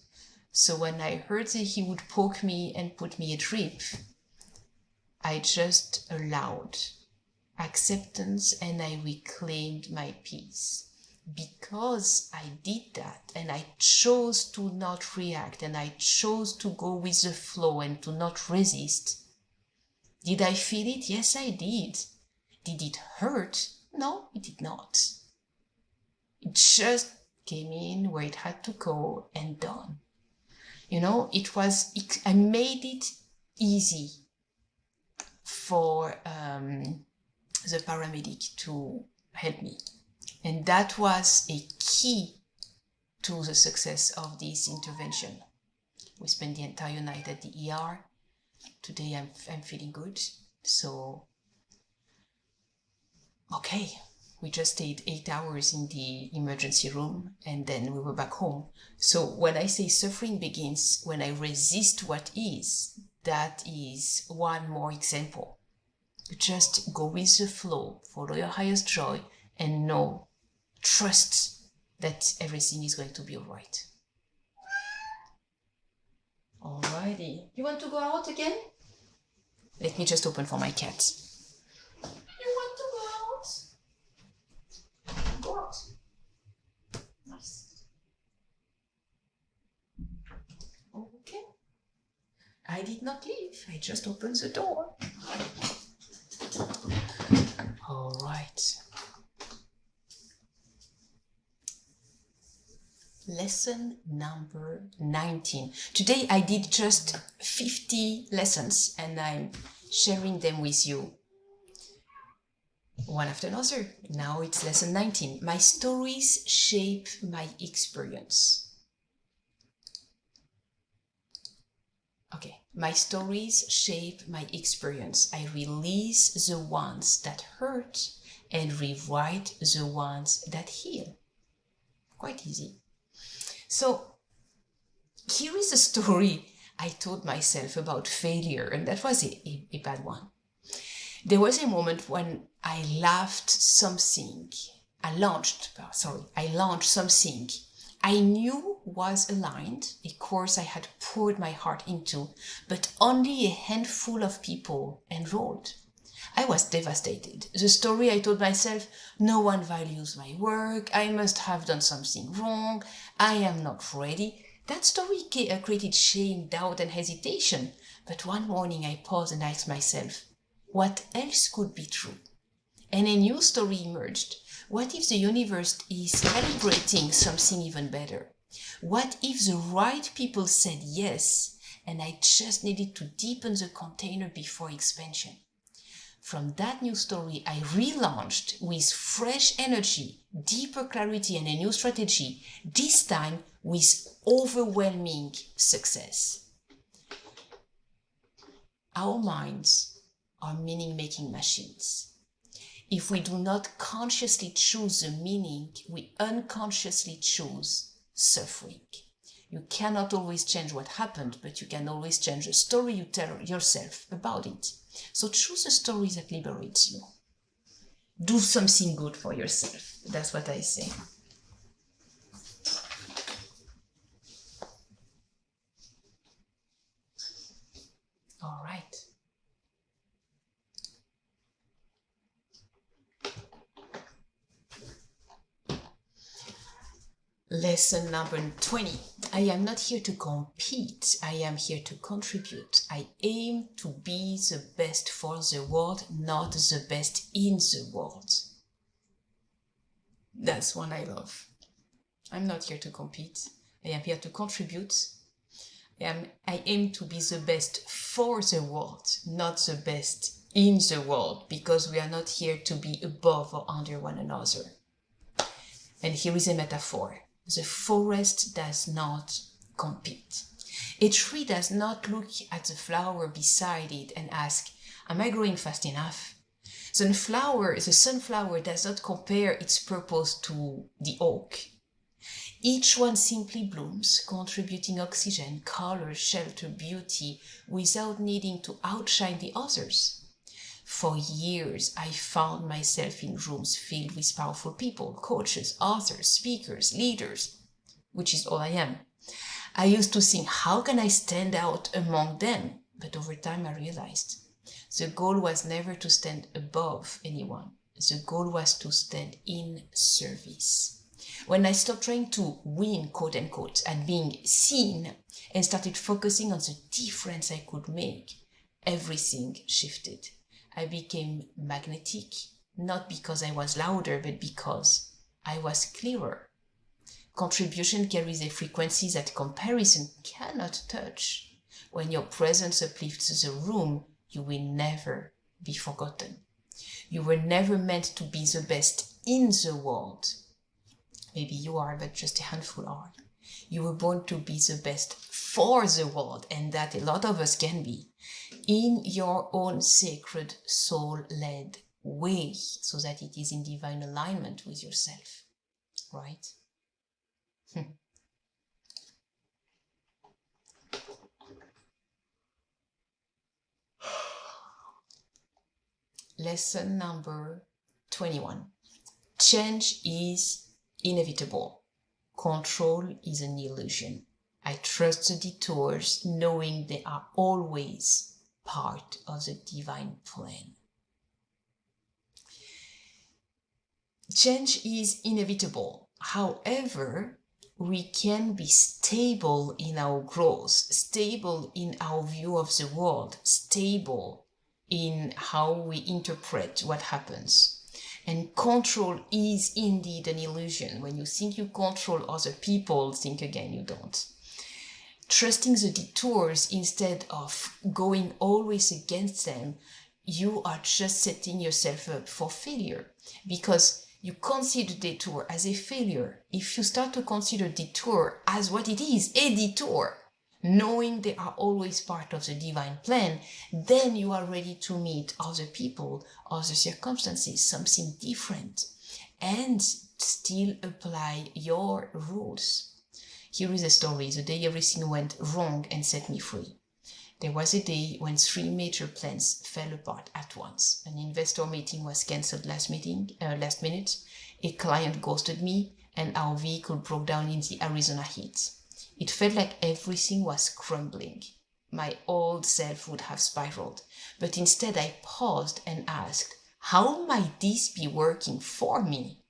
So when I heard that he would poke me and put me a drip, I just allowed acceptance and I reclaimed my peace. Because I did that and I chose to not react and I chose to go with the flow and to not resist. Did I feel it? Yes, I did. Did it hurt? No, it did not. It just came in where it had to go and done. You know, I made it easy for the paramedic to help me. And that was a key to the success of this intervention. We spent the entire night at the ER. Today I'm feeling good. So, okay, we just stayed 8 hours in the emergency room and then we were back home. So when I say suffering begins when I resist what is, that is one more example. Just go with the flow, follow your highest joy, and trust that everything is going to be all right. Alrighty. You want to go out again? Let me just open for my cat. You want to go out? Go out. Nice. Okay. I did not leave. I just opened the door. All right. Lesson number 19. Today I did just 50 lessons and I'm sharing them with you one after another. Now it's lesson 19. My stories shape my experience. Okay, my stories shape my experience. I release the ones that hurt and rewrite the ones that heal. Quite easy. So here is a story I told myself about failure, and that was a bad one. There was a moment when I launched something I knew was aligned, a course I had poured my heart into, but only a handful of people enrolled. I was devastated. The story I told myself, no one values my work, I must have done something wrong, I am not ready. That story created shame, doubt, and hesitation. But one morning I paused and asked myself, what else could be true? And a new story emerged. What if the universe is calibrating something even better? What if the right people said yes, and I just needed to deepen the container before expansion? From that new story, I relaunched with fresh energy, deeper clarity, and a new strategy, this time with overwhelming success. Our minds are meaning-making machines. If we do not consciously choose the meaning, we unconsciously choose suffering. You cannot always change what happened, but you can always change the story you tell yourself about it. So choose a story that liberates you. Do something good for yourself. That's what I say. All right. Lesson number 20. I am not here to compete. I am here to contribute. I aim to be the best for the world, not the best in the world. That's one I love. I'm not here to compete. I am here to contribute. I aim to be the best for the world, not the best in the world, because we are not here to be above or under one another. And here is a metaphor. The forest does not compete. A tree does not look at the flower beside it and ask, am I growing fast enough? The sunflower does not compare its purpose to the oak. Each one simply blooms, contributing oxygen, color, shelter, beauty, without needing to outshine the others. For years, I found myself in rooms filled with powerful people, coaches, authors, speakers, leaders, which is all I am. I used to think, how can I stand out among them? But over time, I realized the goal was never to stand above anyone. The goal was to stand in service. When I stopped trying to win, quote unquote, at being seen and started focusing on the difference I could make, everything shifted. I became magnetic, not because I was louder, but because I was clearer. Contribution carries a frequency that comparison cannot touch. When your presence uplifts the room, you will never be forgotten. You were never meant to be the best in the world. Maybe you are, but just a handful are. You were born to be the best for the world, and that a lot of us can be, in your own sacred soul-led way, so that it is in divine alignment with yourself, right? Lesson number 21. Change is inevitable. Control is an illusion. I trust the detours, knowing they are always part of the divine plan. Change is inevitable. However, we can be stable in our growth, stable in our view of the world, stable in how we interpret what happens. And control is indeed an illusion. When you think you control other people, think again, you don't. Trusting the detours instead of going always against them, you are just setting yourself up for failure, because you consider detour as a failure. If you start to consider detour as what it is, a detour, knowing they are always part of the divine plan, then you are ready to meet other people, other circumstances, something different, and still apply your rules. Here is a story, the day everything went wrong and set me free. There was a day when 3 major plans fell apart at once. An investor meeting was cancelled last minute, a client ghosted me, and our vehicle broke down in the Arizona heat. It felt like everything was crumbling. My old self would have spiraled, but instead I paused and asked, how might this be working for me?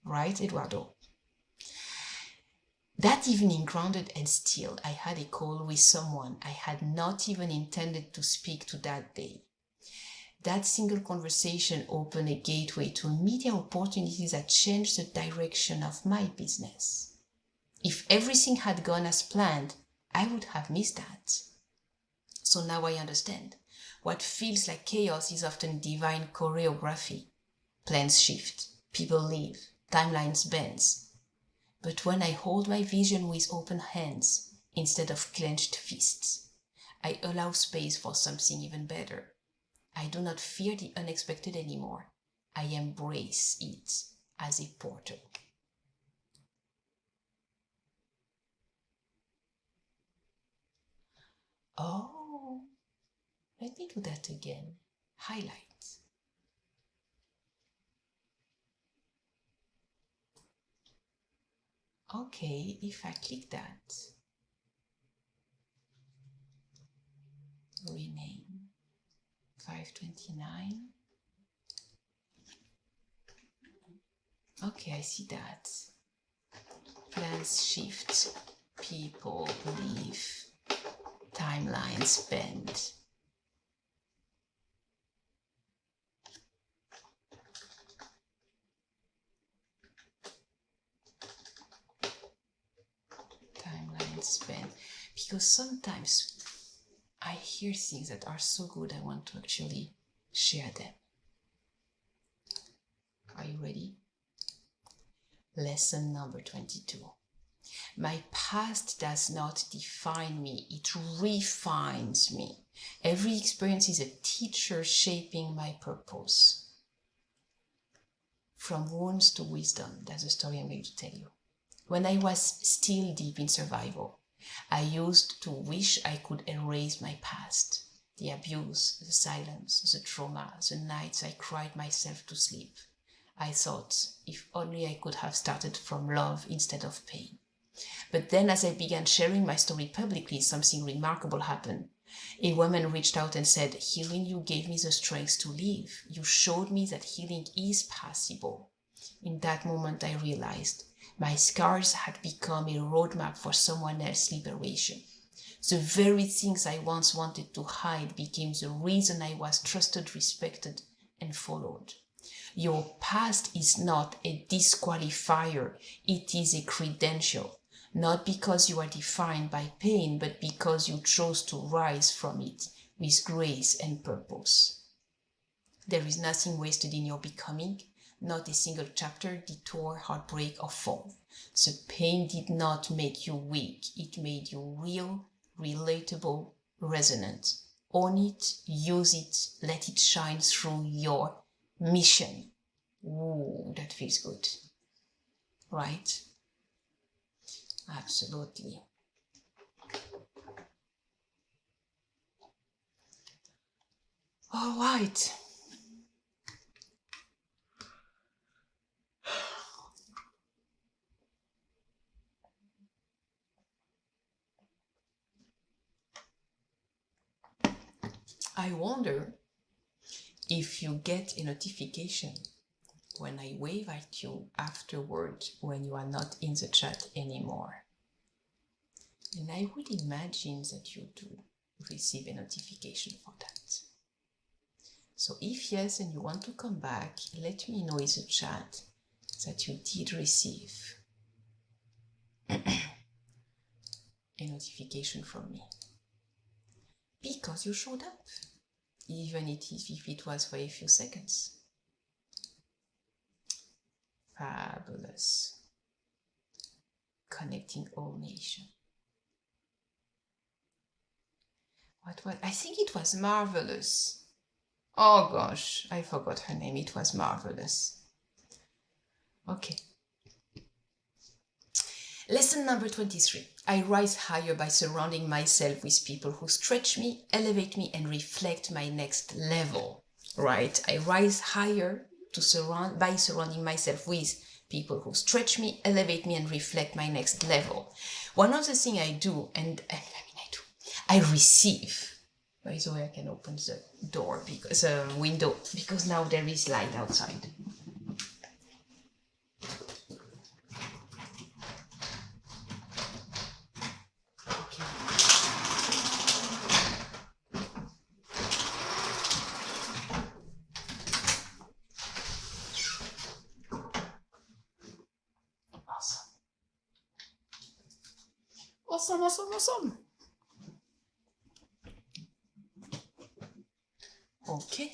Right, Eduardo? That evening, grounded and still, I had a call with someone I had not even intended to speak to that day. That single conversation opened a gateway to immediate opportunities that changed the direction of my business. If everything had gone as planned, I would have missed that. So now I understand. What feels like chaos is often divine choreography. Plans shift, people leave, timelines bend. But when I hold my vision with open hands instead of clenched fists, I allow space for something even better. I do not fear the unexpected anymore. I embrace it as a portal. Oh, let me do that again. Highlight. Okay, if I click that, rename 529. Okay, I see that. Plans shift, people leave, timelines bend. Timelines bend. Because sometimes I hear things that are so good I want to actually share them. Are you ready? Lesson number 22. My past does not define me, it refines me. Every experience is a teacher shaping my purpose. From wounds to wisdom, that's the story I'm going to tell you. When I was still deep in survival, I used to wish I could erase my past. The abuse, the silence, the trauma, the nights I cried myself to sleep. I thought, if only I could have started from love instead of pain. But then as I began sharing my story publicly, something remarkable happened. A woman reached out and said, healing you gave me the strength to live. You showed me that healing is possible. In that moment, I realized my scars had become a roadmap for someone else's liberation. The very things I once wanted to hide became the reason I was trusted, respected, and followed. Your past is not a disqualifier, it is a credential. Not because you are defined by pain, but because you chose to rise from it with grace and purpose. There is nothing wasted in your becoming, not a single chapter, detour, heartbreak, or fall. The pain did not make you weak, it made you real, relatable, resonant. Own it, use it, let it shine through your mission. Ooh, that feels good. Right? Absolutely. All right. I wonder if you get a notification when I wave at you afterward when you are not in the chat anymore. And I would imagine that you do receive a notification for that. So if yes, and you want to come back, let me know in the chat that you did receive a notification from me. Because you showed up, even if it was for a few seconds. Fabulous. Connecting all nations. I think it was Marvellous. Oh gosh, I forgot her name. It was Marvellous. Okay. Lesson number 23. I rise higher by surrounding myself with people who stretch me, elevate me, and reflect my next level. Right? I rise higher by surrounding myself with people who stretch me, elevate me, and reflect my next level. One of the things I do, I receive. By the way, I can open the door, because the window, because now there is light outside. Awesome. Okay.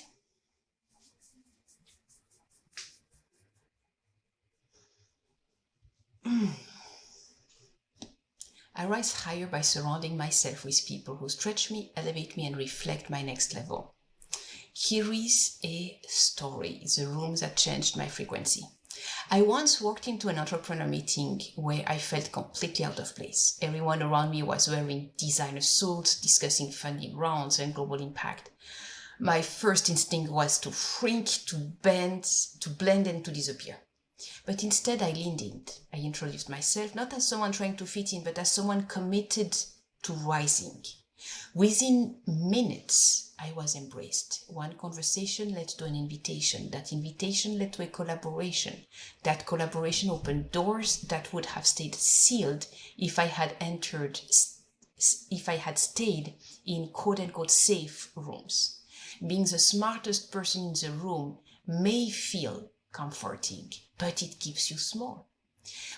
I rise higher by surrounding myself with people who stretch me, elevate me, and reflect my next level. Here is a story, the room that changed my frequency. I once walked into an entrepreneur meeting where I felt completely out of place. Everyone around me was wearing designer suits, discussing funding rounds and global impact. My first instinct was to shrink, to blend, and to disappear. But instead I leaned in. I introduced myself not as someone trying to fit in, but as someone committed to rising. Within minutes, I was embraced. One conversation led to an invitation. That invitation led to a collaboration. That collaboration opened doors that would have stayed sealed if I had stayed in quote-unquote safe rooms. Being the smartest person in the room may feel comforting, but it keeps you small.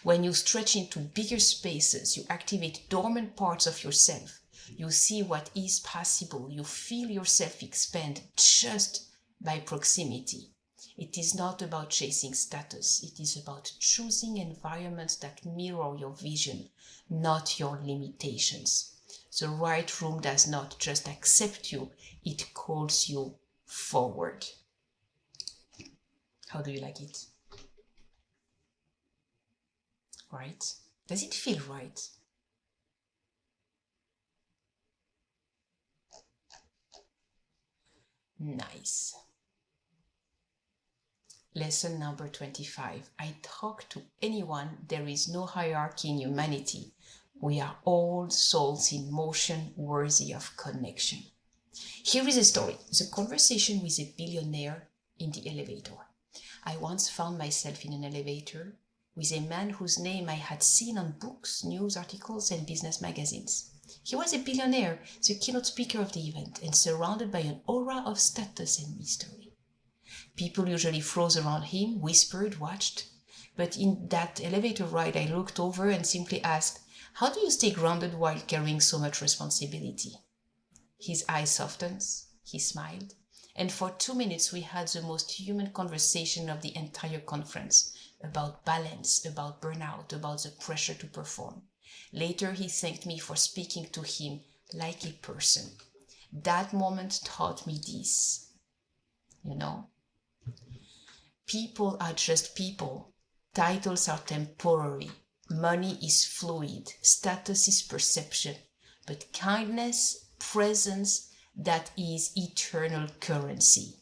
When you stretch into bigger spaces, you activate dormant parts of yourself. You see what is possible. You feel yourself expand just by proximity. It is not about chasing status. It is about choosing environments that mirror your vision, not your limitations. The right room does not just accept you, it calls you forward. How do you like it? Right? Does it feel right? Nice. Lesson number 25. I talk to anyone. There is no hierarchy in humanity. We are all souls in motion, worthy of connection. Here is a story. The conversation with a billionaire in the elevator. I once found myself in an elevator with a man whose name I had seen on books, news articles, and business magazines. He was a billionaire, the keynote speaker of the event, and surrounded by an aura of status and mystery. People usually froze around him, whispered, watched. But in that elevator ride, I looked over and simply asked, "How do you stay grounded while carrying so much responsibility?" His eyes softened, he smiled, and for 2 minutes we had the most human conversation of the entire conference about balance, about burnout, about the pressure to perform. Later, he thanked me for speaking to him like a person. That moment taught me this. People are just people. Titles are temporary. Money is fluid. Status is perception. But kindness, presence, that is eternal currency.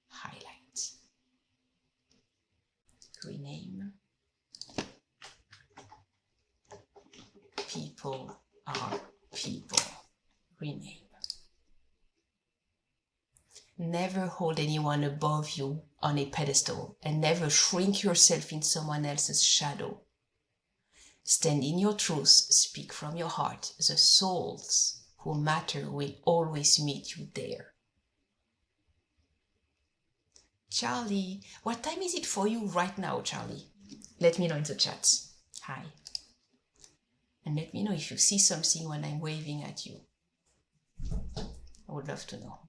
Highlight. Rename. People are people. Rename. Never hold anyone above you on a pedestal, and never shrink yourself in someone else's shadow. Stand in your truth, speak from your heart. The souls who matter will always meet you there. Charlie, what time is it for you right now, Charlie? Let me know in the chat. Hi. And let me know if you see something when I'm waving at you. I would love to know.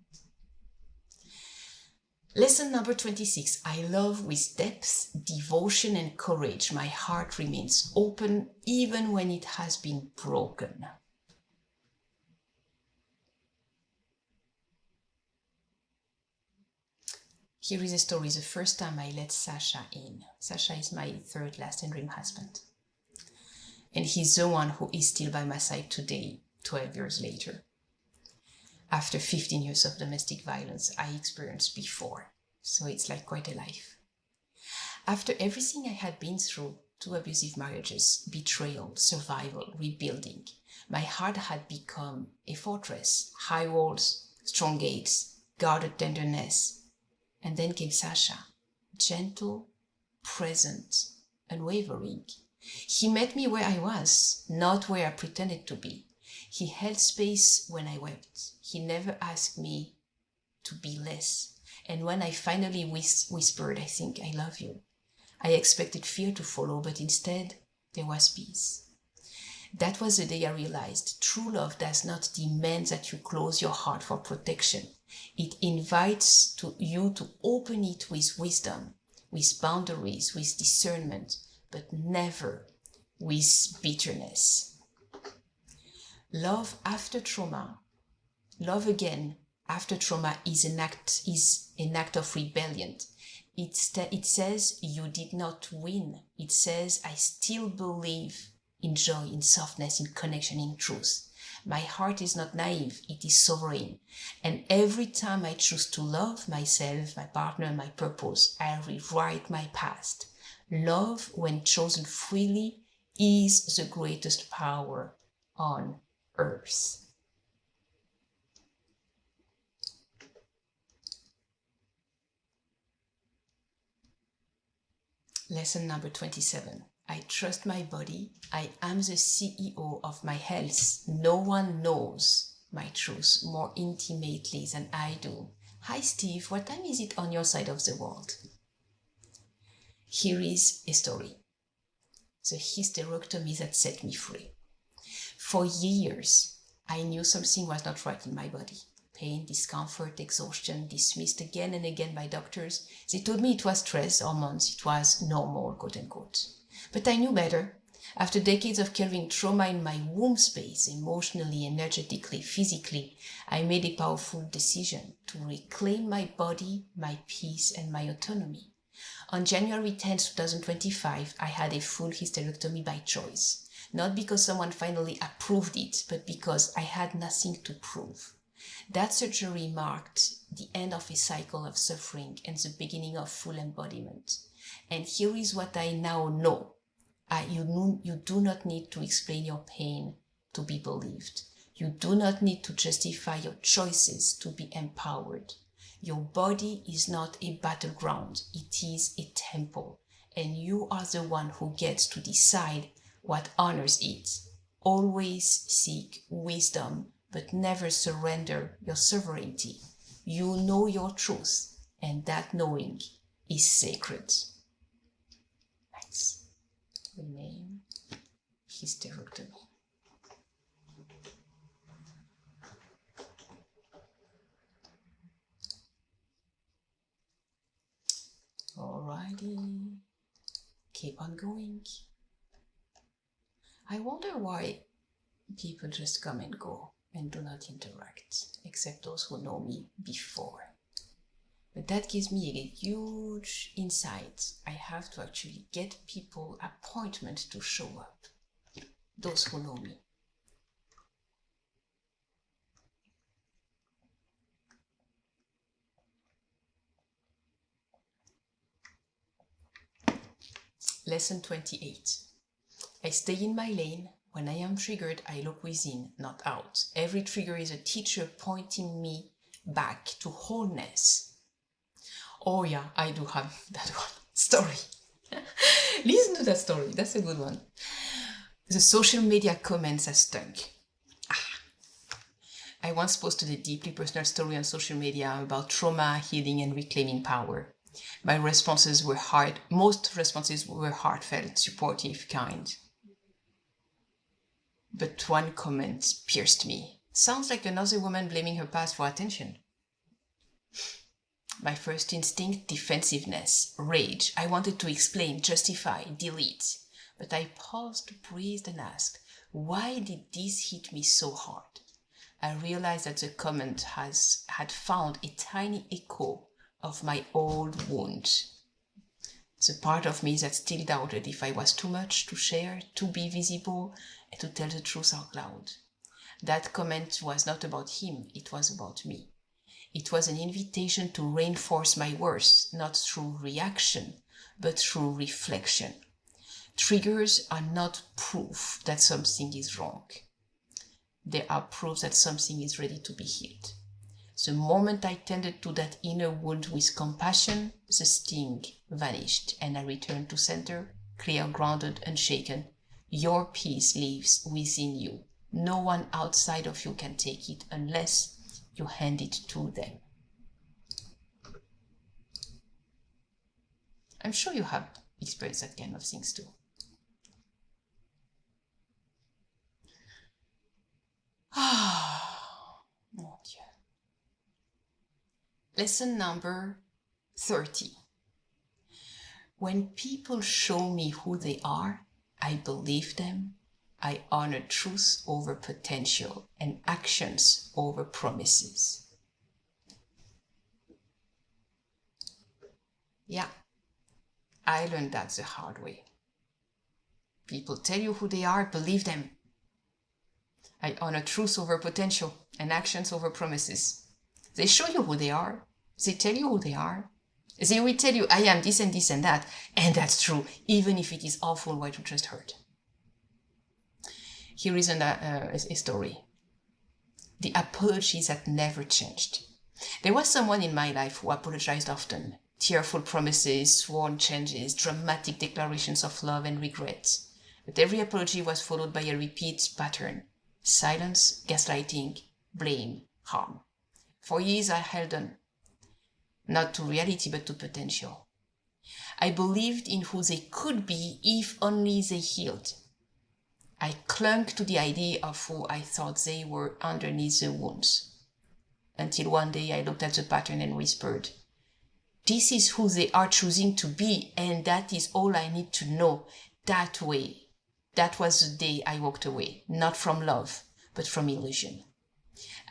Lesson number 26. I love with depth, devotion, and courage. My heart remains open even when it has been broken. Here is a story. The first time I let Sasha in. Sasha is my third last and dream husband. And he's the one who is still by my side today, 12 years later. After 15 years of domestic violence I experienced before. So it's like quite a life. After everything I had been through, 2 abusive marriages, betrayal, survival, rebuilding, my heart had become a fortress, high walls, strong gates, guarded tenderness. And then came Sasha, gentle, present, unwavering. He met me where I was, not where I pretended to be. He held space when I wept. He never asked me to be less. And when I finally whispered, "I think I love you," I expected fear to follow, but instead there was peace. That was the day I realized true love does not demand that you close your heart for protection. It invites you to open it with wisdom, with boundaries, with discernment, but never with bitterness. Love after trauma, love again after trauma is an act of rebellion. It says you did not win. It says I still believe in joy, in softness, in connection, in truth. My heart is not naive, it is sovereign. And every time I choose to love myself, my partner, my purpose, I rewrite my past. Love, when chosen freely, is the greatest power on earth. Lesson number 27. I trust my body. I am the CEO of my health. No one knows my truth more intimately than I do. Hi Steve, what time is it on your side of the world? Here is a story. The hysterectomy that set me free. For years, I knew something was not right in my body. Pain, discomfort, exhaustion, dismissed again and again by doctors. They told me it was stress, hormones, it was normal, quote unquote. But I knew better. After decades of carrying trauma in my womb space, emotionally, energetically, physically, I made a powerful decision to reclaim my body, my peace, and my autonomy. On January 10, 2025, I had a full hysterectomy by choice. Not because someone finally approved it, but because I had nothing to prove. That surgery marked the end of a cycle of suffering and the beginning of full embodiment. And here is what I now know. You do not need to explain your pain to be believed. You do not need to justify your choices to be empowered. Your body is not a battleground. It is a temple. And you are the one who gets to decide what honors it Always seek wisdom, but never surrender your sovereignty. You know your truth, and that knowing is sacred. Nice. Rename hysterectomy. Alrighty. Keep on going. I wonder why people just come and go and do not interact, except those who know me before. But that gives me a huge insight. I have to actually get people appointment to show up, those who know me. Lesson 28. I stay in my lane. When I am triggered, I look within, not out. Every trigger is a teacher pointing me back to wholeness. Oh yeah, I do have that one story. Listen to that story, that's a good one. The social media comments have stunk. I once posted a deeply personal story on social media about trauma, healing, and reclaiming power. My responses were most responses were heartfelt, supportive, kind. But one comment pierced me. Sounds like another woman blaming her past for attention. My first instinct, defensiveness, rage. I wanted to explain, justify, delete. But I paused, breathed, and asked, why did this hit me so hard? I realized that the comment had found a tiny echo of my old wound. It's a part of me that still doubted if I was too much to share, to be visible, and to tell the truth out loud. That comment was not about him, it was about me. It was an invitation to reinforce my worth, not through reaction, but through reflection. Triggers are not proof that something is wrong. They are proof that something is ready to be healed. The moment I tended to that inner wound with compassion, the sting vanished and I returned to center, clear, grounded, unshaken. Your peace lives within you. No one outside of you can take it unless you hand it to them. I'm sure you have experienced that kind of things too. Mon Dieu. Lesson number 30. When people show me who they are, I believe them. I honor truth over potential and actions over promises. Yeah, I learned that the hard way. People tell you who they are, believe them. I honor truth over potential and actions over promises. They show you who they are. They tell you who they are. They will tell you, I am this and this and that. And that's true, even if it is awful what you just heard. Here is a story. The apologies that never changed. There was someone in my life who apologized often. Tearful promises, sworn changes, dramatic declarations of love and regret. But every apology was followed by a repeat pattern. Silence, gaslighting, blame, harm. For years I held on. Not to reality, but to potential. I believed in who they could be if only they healed. I clung to the idea of who I thought they were underneath the wounds. Until one day I looked at the pattern and whispered, this is who they are choosing to be, and that is all I need to know. That way. That was the day I walked away, not from love, but from illusion.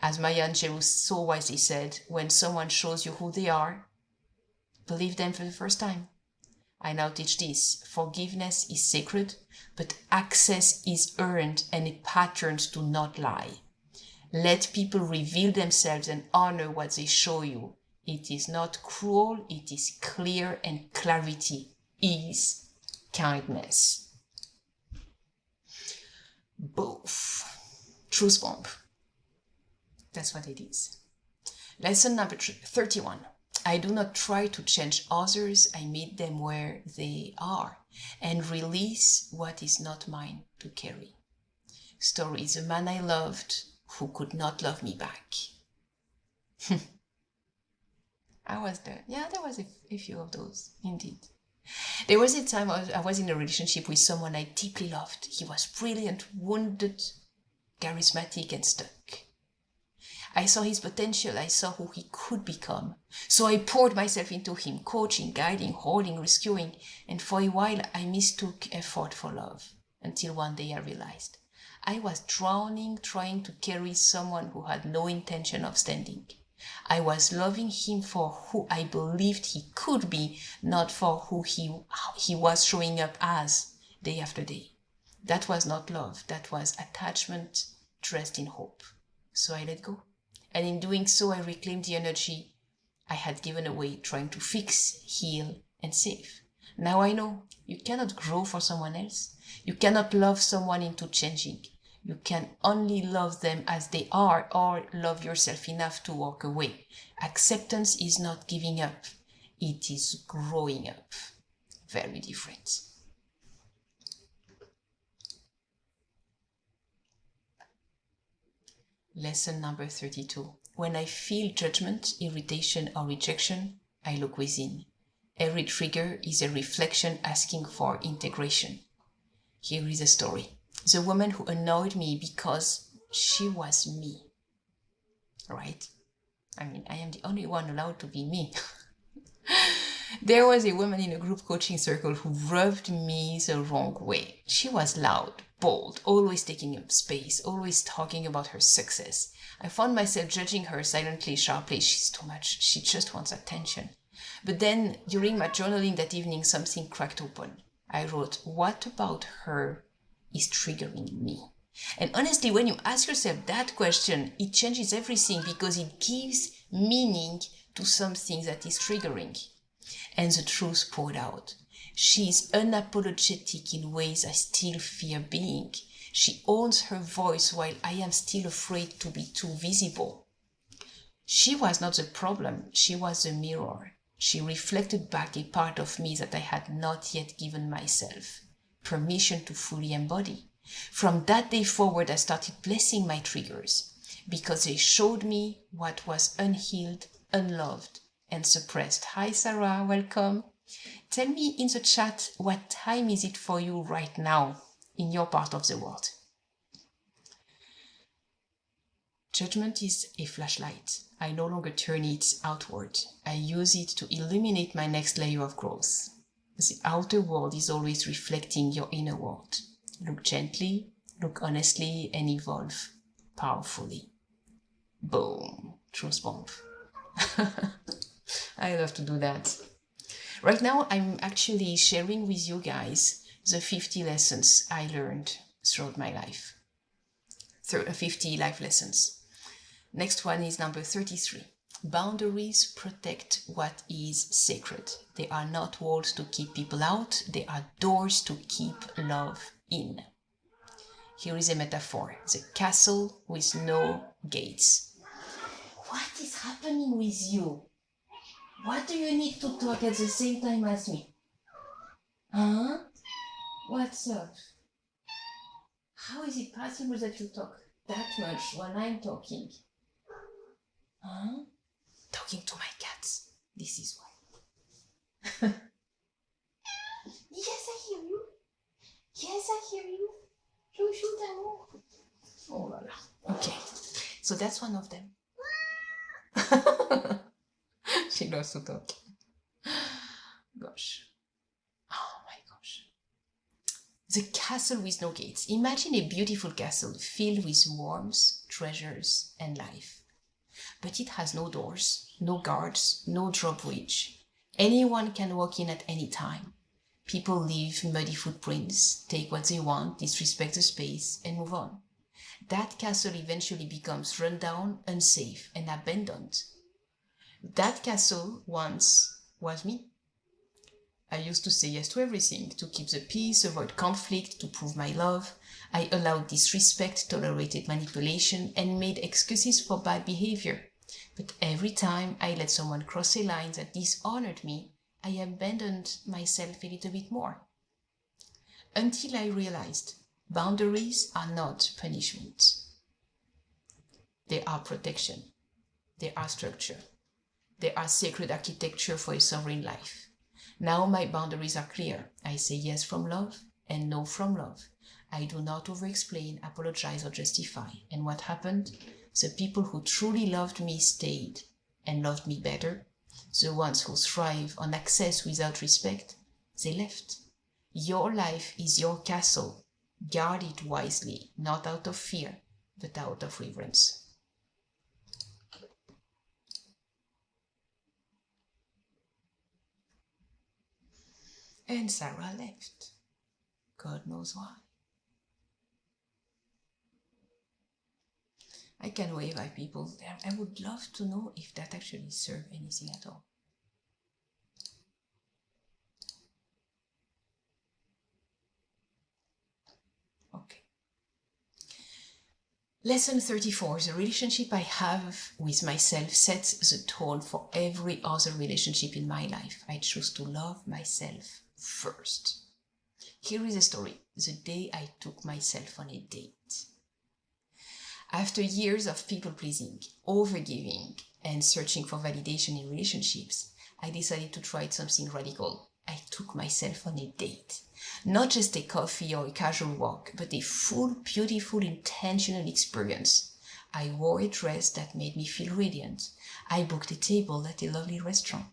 As Maya Angelou so wisely said, when someone shows you who they are, believe them for the first time. I now teach this. Forgiveness is sacred, but access is earned and patterns do not lie. Let people reveal themselves and honor what they show you. It is not cruel, it is clear, and clarity is kindness. Both. Truth bomb. That's what it is. Lesson number 31. I do not try to change others. I meet them where they are and release what is not mine to carry. stories. A man I loved who could not love me back. I was there. Yeah, there was a few of those, indeed. There was a time I was in a relationship with someone I deeply loved. He was brilliant, wounded, charismatic, and stuck. I saw his potential. I saw who he could become. So I poured myself into him, coaching, guiding, holding, rescuing. And for a while, I mistook effort for love. Until one day I realized I was drowning trying to carry someone who had no intention of standing. I was loving him for who I believed he could be, not for who he was showing up as day after day. That was not love. That was attachment dressed in hope. So I let go. And in doing so, I reclaimed the energy I had given away trying to fix, heal, and save. Now I know you cannot grow for someone else. You cannot love someone into changing. You can only love them as they are or love yourself enough to walk away. Acceptance is not giving up. It is growing up. Very different. Lesson number 32. When I feel judgment, irritation, or rejection, I look within. Every trigger is a reflection asking for integration. Here is a story. The woman who annoyed me because she was me. Right? I mean, I am the only one allowed to be me. There was a woman in a group coaching circle who rubbed me the wrong way. She was loud, bold, always taking up space, always talking about her success. I found myself judging her silently, sharply. She's too much. She just wants attention. But then, during my journaling that evening, something cracked open. I wrote, what about her is triggering me? And honestly, when you ask yourself that question, it changes everything because it gives meaning to something that is triggering. And the truth poured out. She is unapologetic in ways I still fear being. She owns her voice while I am still afraid to be too visible. She was not the problem, she was the mirror. She reflected back a part of me that I had not yet given myself permission to fully embody. From that day forward, I started blessing my triggers because they showed me what was unhealed, unloved, and suppressed. Hi Sarah, welcome. Tell me in the chat, what time is it for you right now in your part of the world? Judgment is a flashlight. I no longer turn it outward. I use it to illuminate my next layer of growth. The outer world is always reflecting your inner world. Look gently, look honestly, and evolve powerfully. Boom. Truth bomb. I love to do that. Right now, I'm actually sharing with you guys the 50 lessons I learned throughout my life. 50 life lessons. Next one is number 33. Boundaries protect what is sacred. They are not walls to keep people out. They are doors to keep love in. Here is a metaphor. The castle with no gates. What is happening with you? What do you need to talk at the same time as me? Huh? What's up? How is it possible that you talk that much when I'm talking? Huh? Talking to my cats. This is why. Yes, I hear you. Yes, I hear you. Chouchou d'amour. Oh la la. Okay. So that's one of them. She loves to talk. Gosh. Oh my gosh. The castle with no gates. Imagine a beautiful castle filled with warmth, treasures, and life. But it has no doors, no guards, no drawbridge. Anyone can walk in at any time. People leave muddy footprints, take what they want, disrespect the space, and move on. That castle eventually becomes run down, unsafe, and abandoned. That castle once was me. I used to say yes to everything, to keep the peace, avoid conflict, to prove my love. I allowed disrespect, tolerated manipulation, and made excuses for bad behavior. But every time I let someone cross a line that dishonored me, I abandoned myself a little bit more. Until I realized Boundaries are not punishment. They are protection. They are structure. They are sacred architecture for a sovereign life. Now my boundaries are clear. I say yes from love and no from love. I do not over-explain, apologize, or justify. And what happened? The people who truly loved me stayed and loved me better. The ones who thrive on access without respect, they left. Your life is your castle. Guard it wisely, not out of fear, but out of reverence. And Sarah left. God knows why. I can wave at people. I would love to know if that actually served anything at all. Okay. Lesson 34. The relationship I have with myself sets the tone for every other relationship in my life. I choose to love myself first. Here is a story. The day I took myself on a date. After years of people-pleasing, overgiving, and searching for validation in relationships, I decided to try something radical. I took myself on a date. Not just a coffee or a casual walk, but a full, beautiful, intentional experience. I wore a dress that made me feel radiant. I booked a table at a lovely restaurant.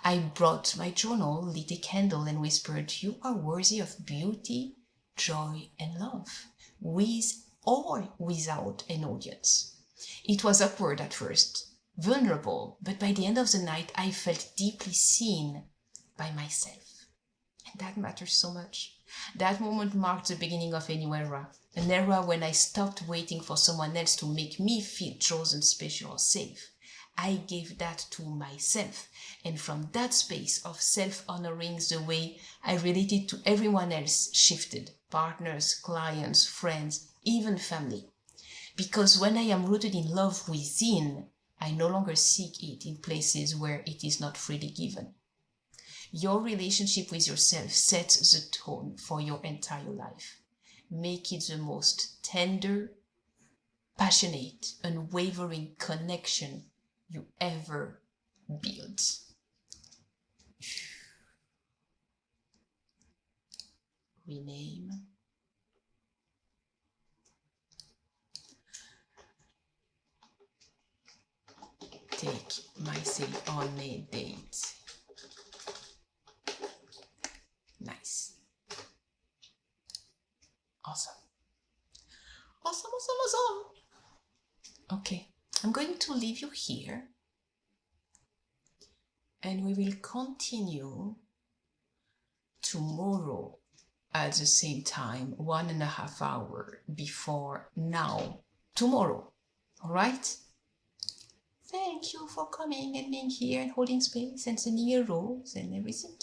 I brought my journal, lit a candle, and whispered, "You are worthy of beauty, joy, and love," with or without an audience. It was awkward at first, vulnerable, but by the end of the night, I felt deeply seen by myself. And that matters so much. That moment marked the beginning of a new era, an era when I stopped waiting for someone else to make me feel chosen, special, or safe. I gave that to myself, and from that space of self-honoring, the way I related to everyone else shifted. Partners, clients, friends, even family. Because when I am rooted in love within, I no longer seek it in places where it is not freely given. Your relationship with yourself sets the tone for your entire life. Make it the most tender, passionate, unwavering connection you ever build. Rename. Take myself on a date. Nice. Awesome. Awesome, awesome, awesome. Okay, I'm going to leave you here. And we will continue tomorrow at the same time, 1.5 hours before now. Tomorrow. All right? Thank you for coming and being here and holding space and sending your rose and everything.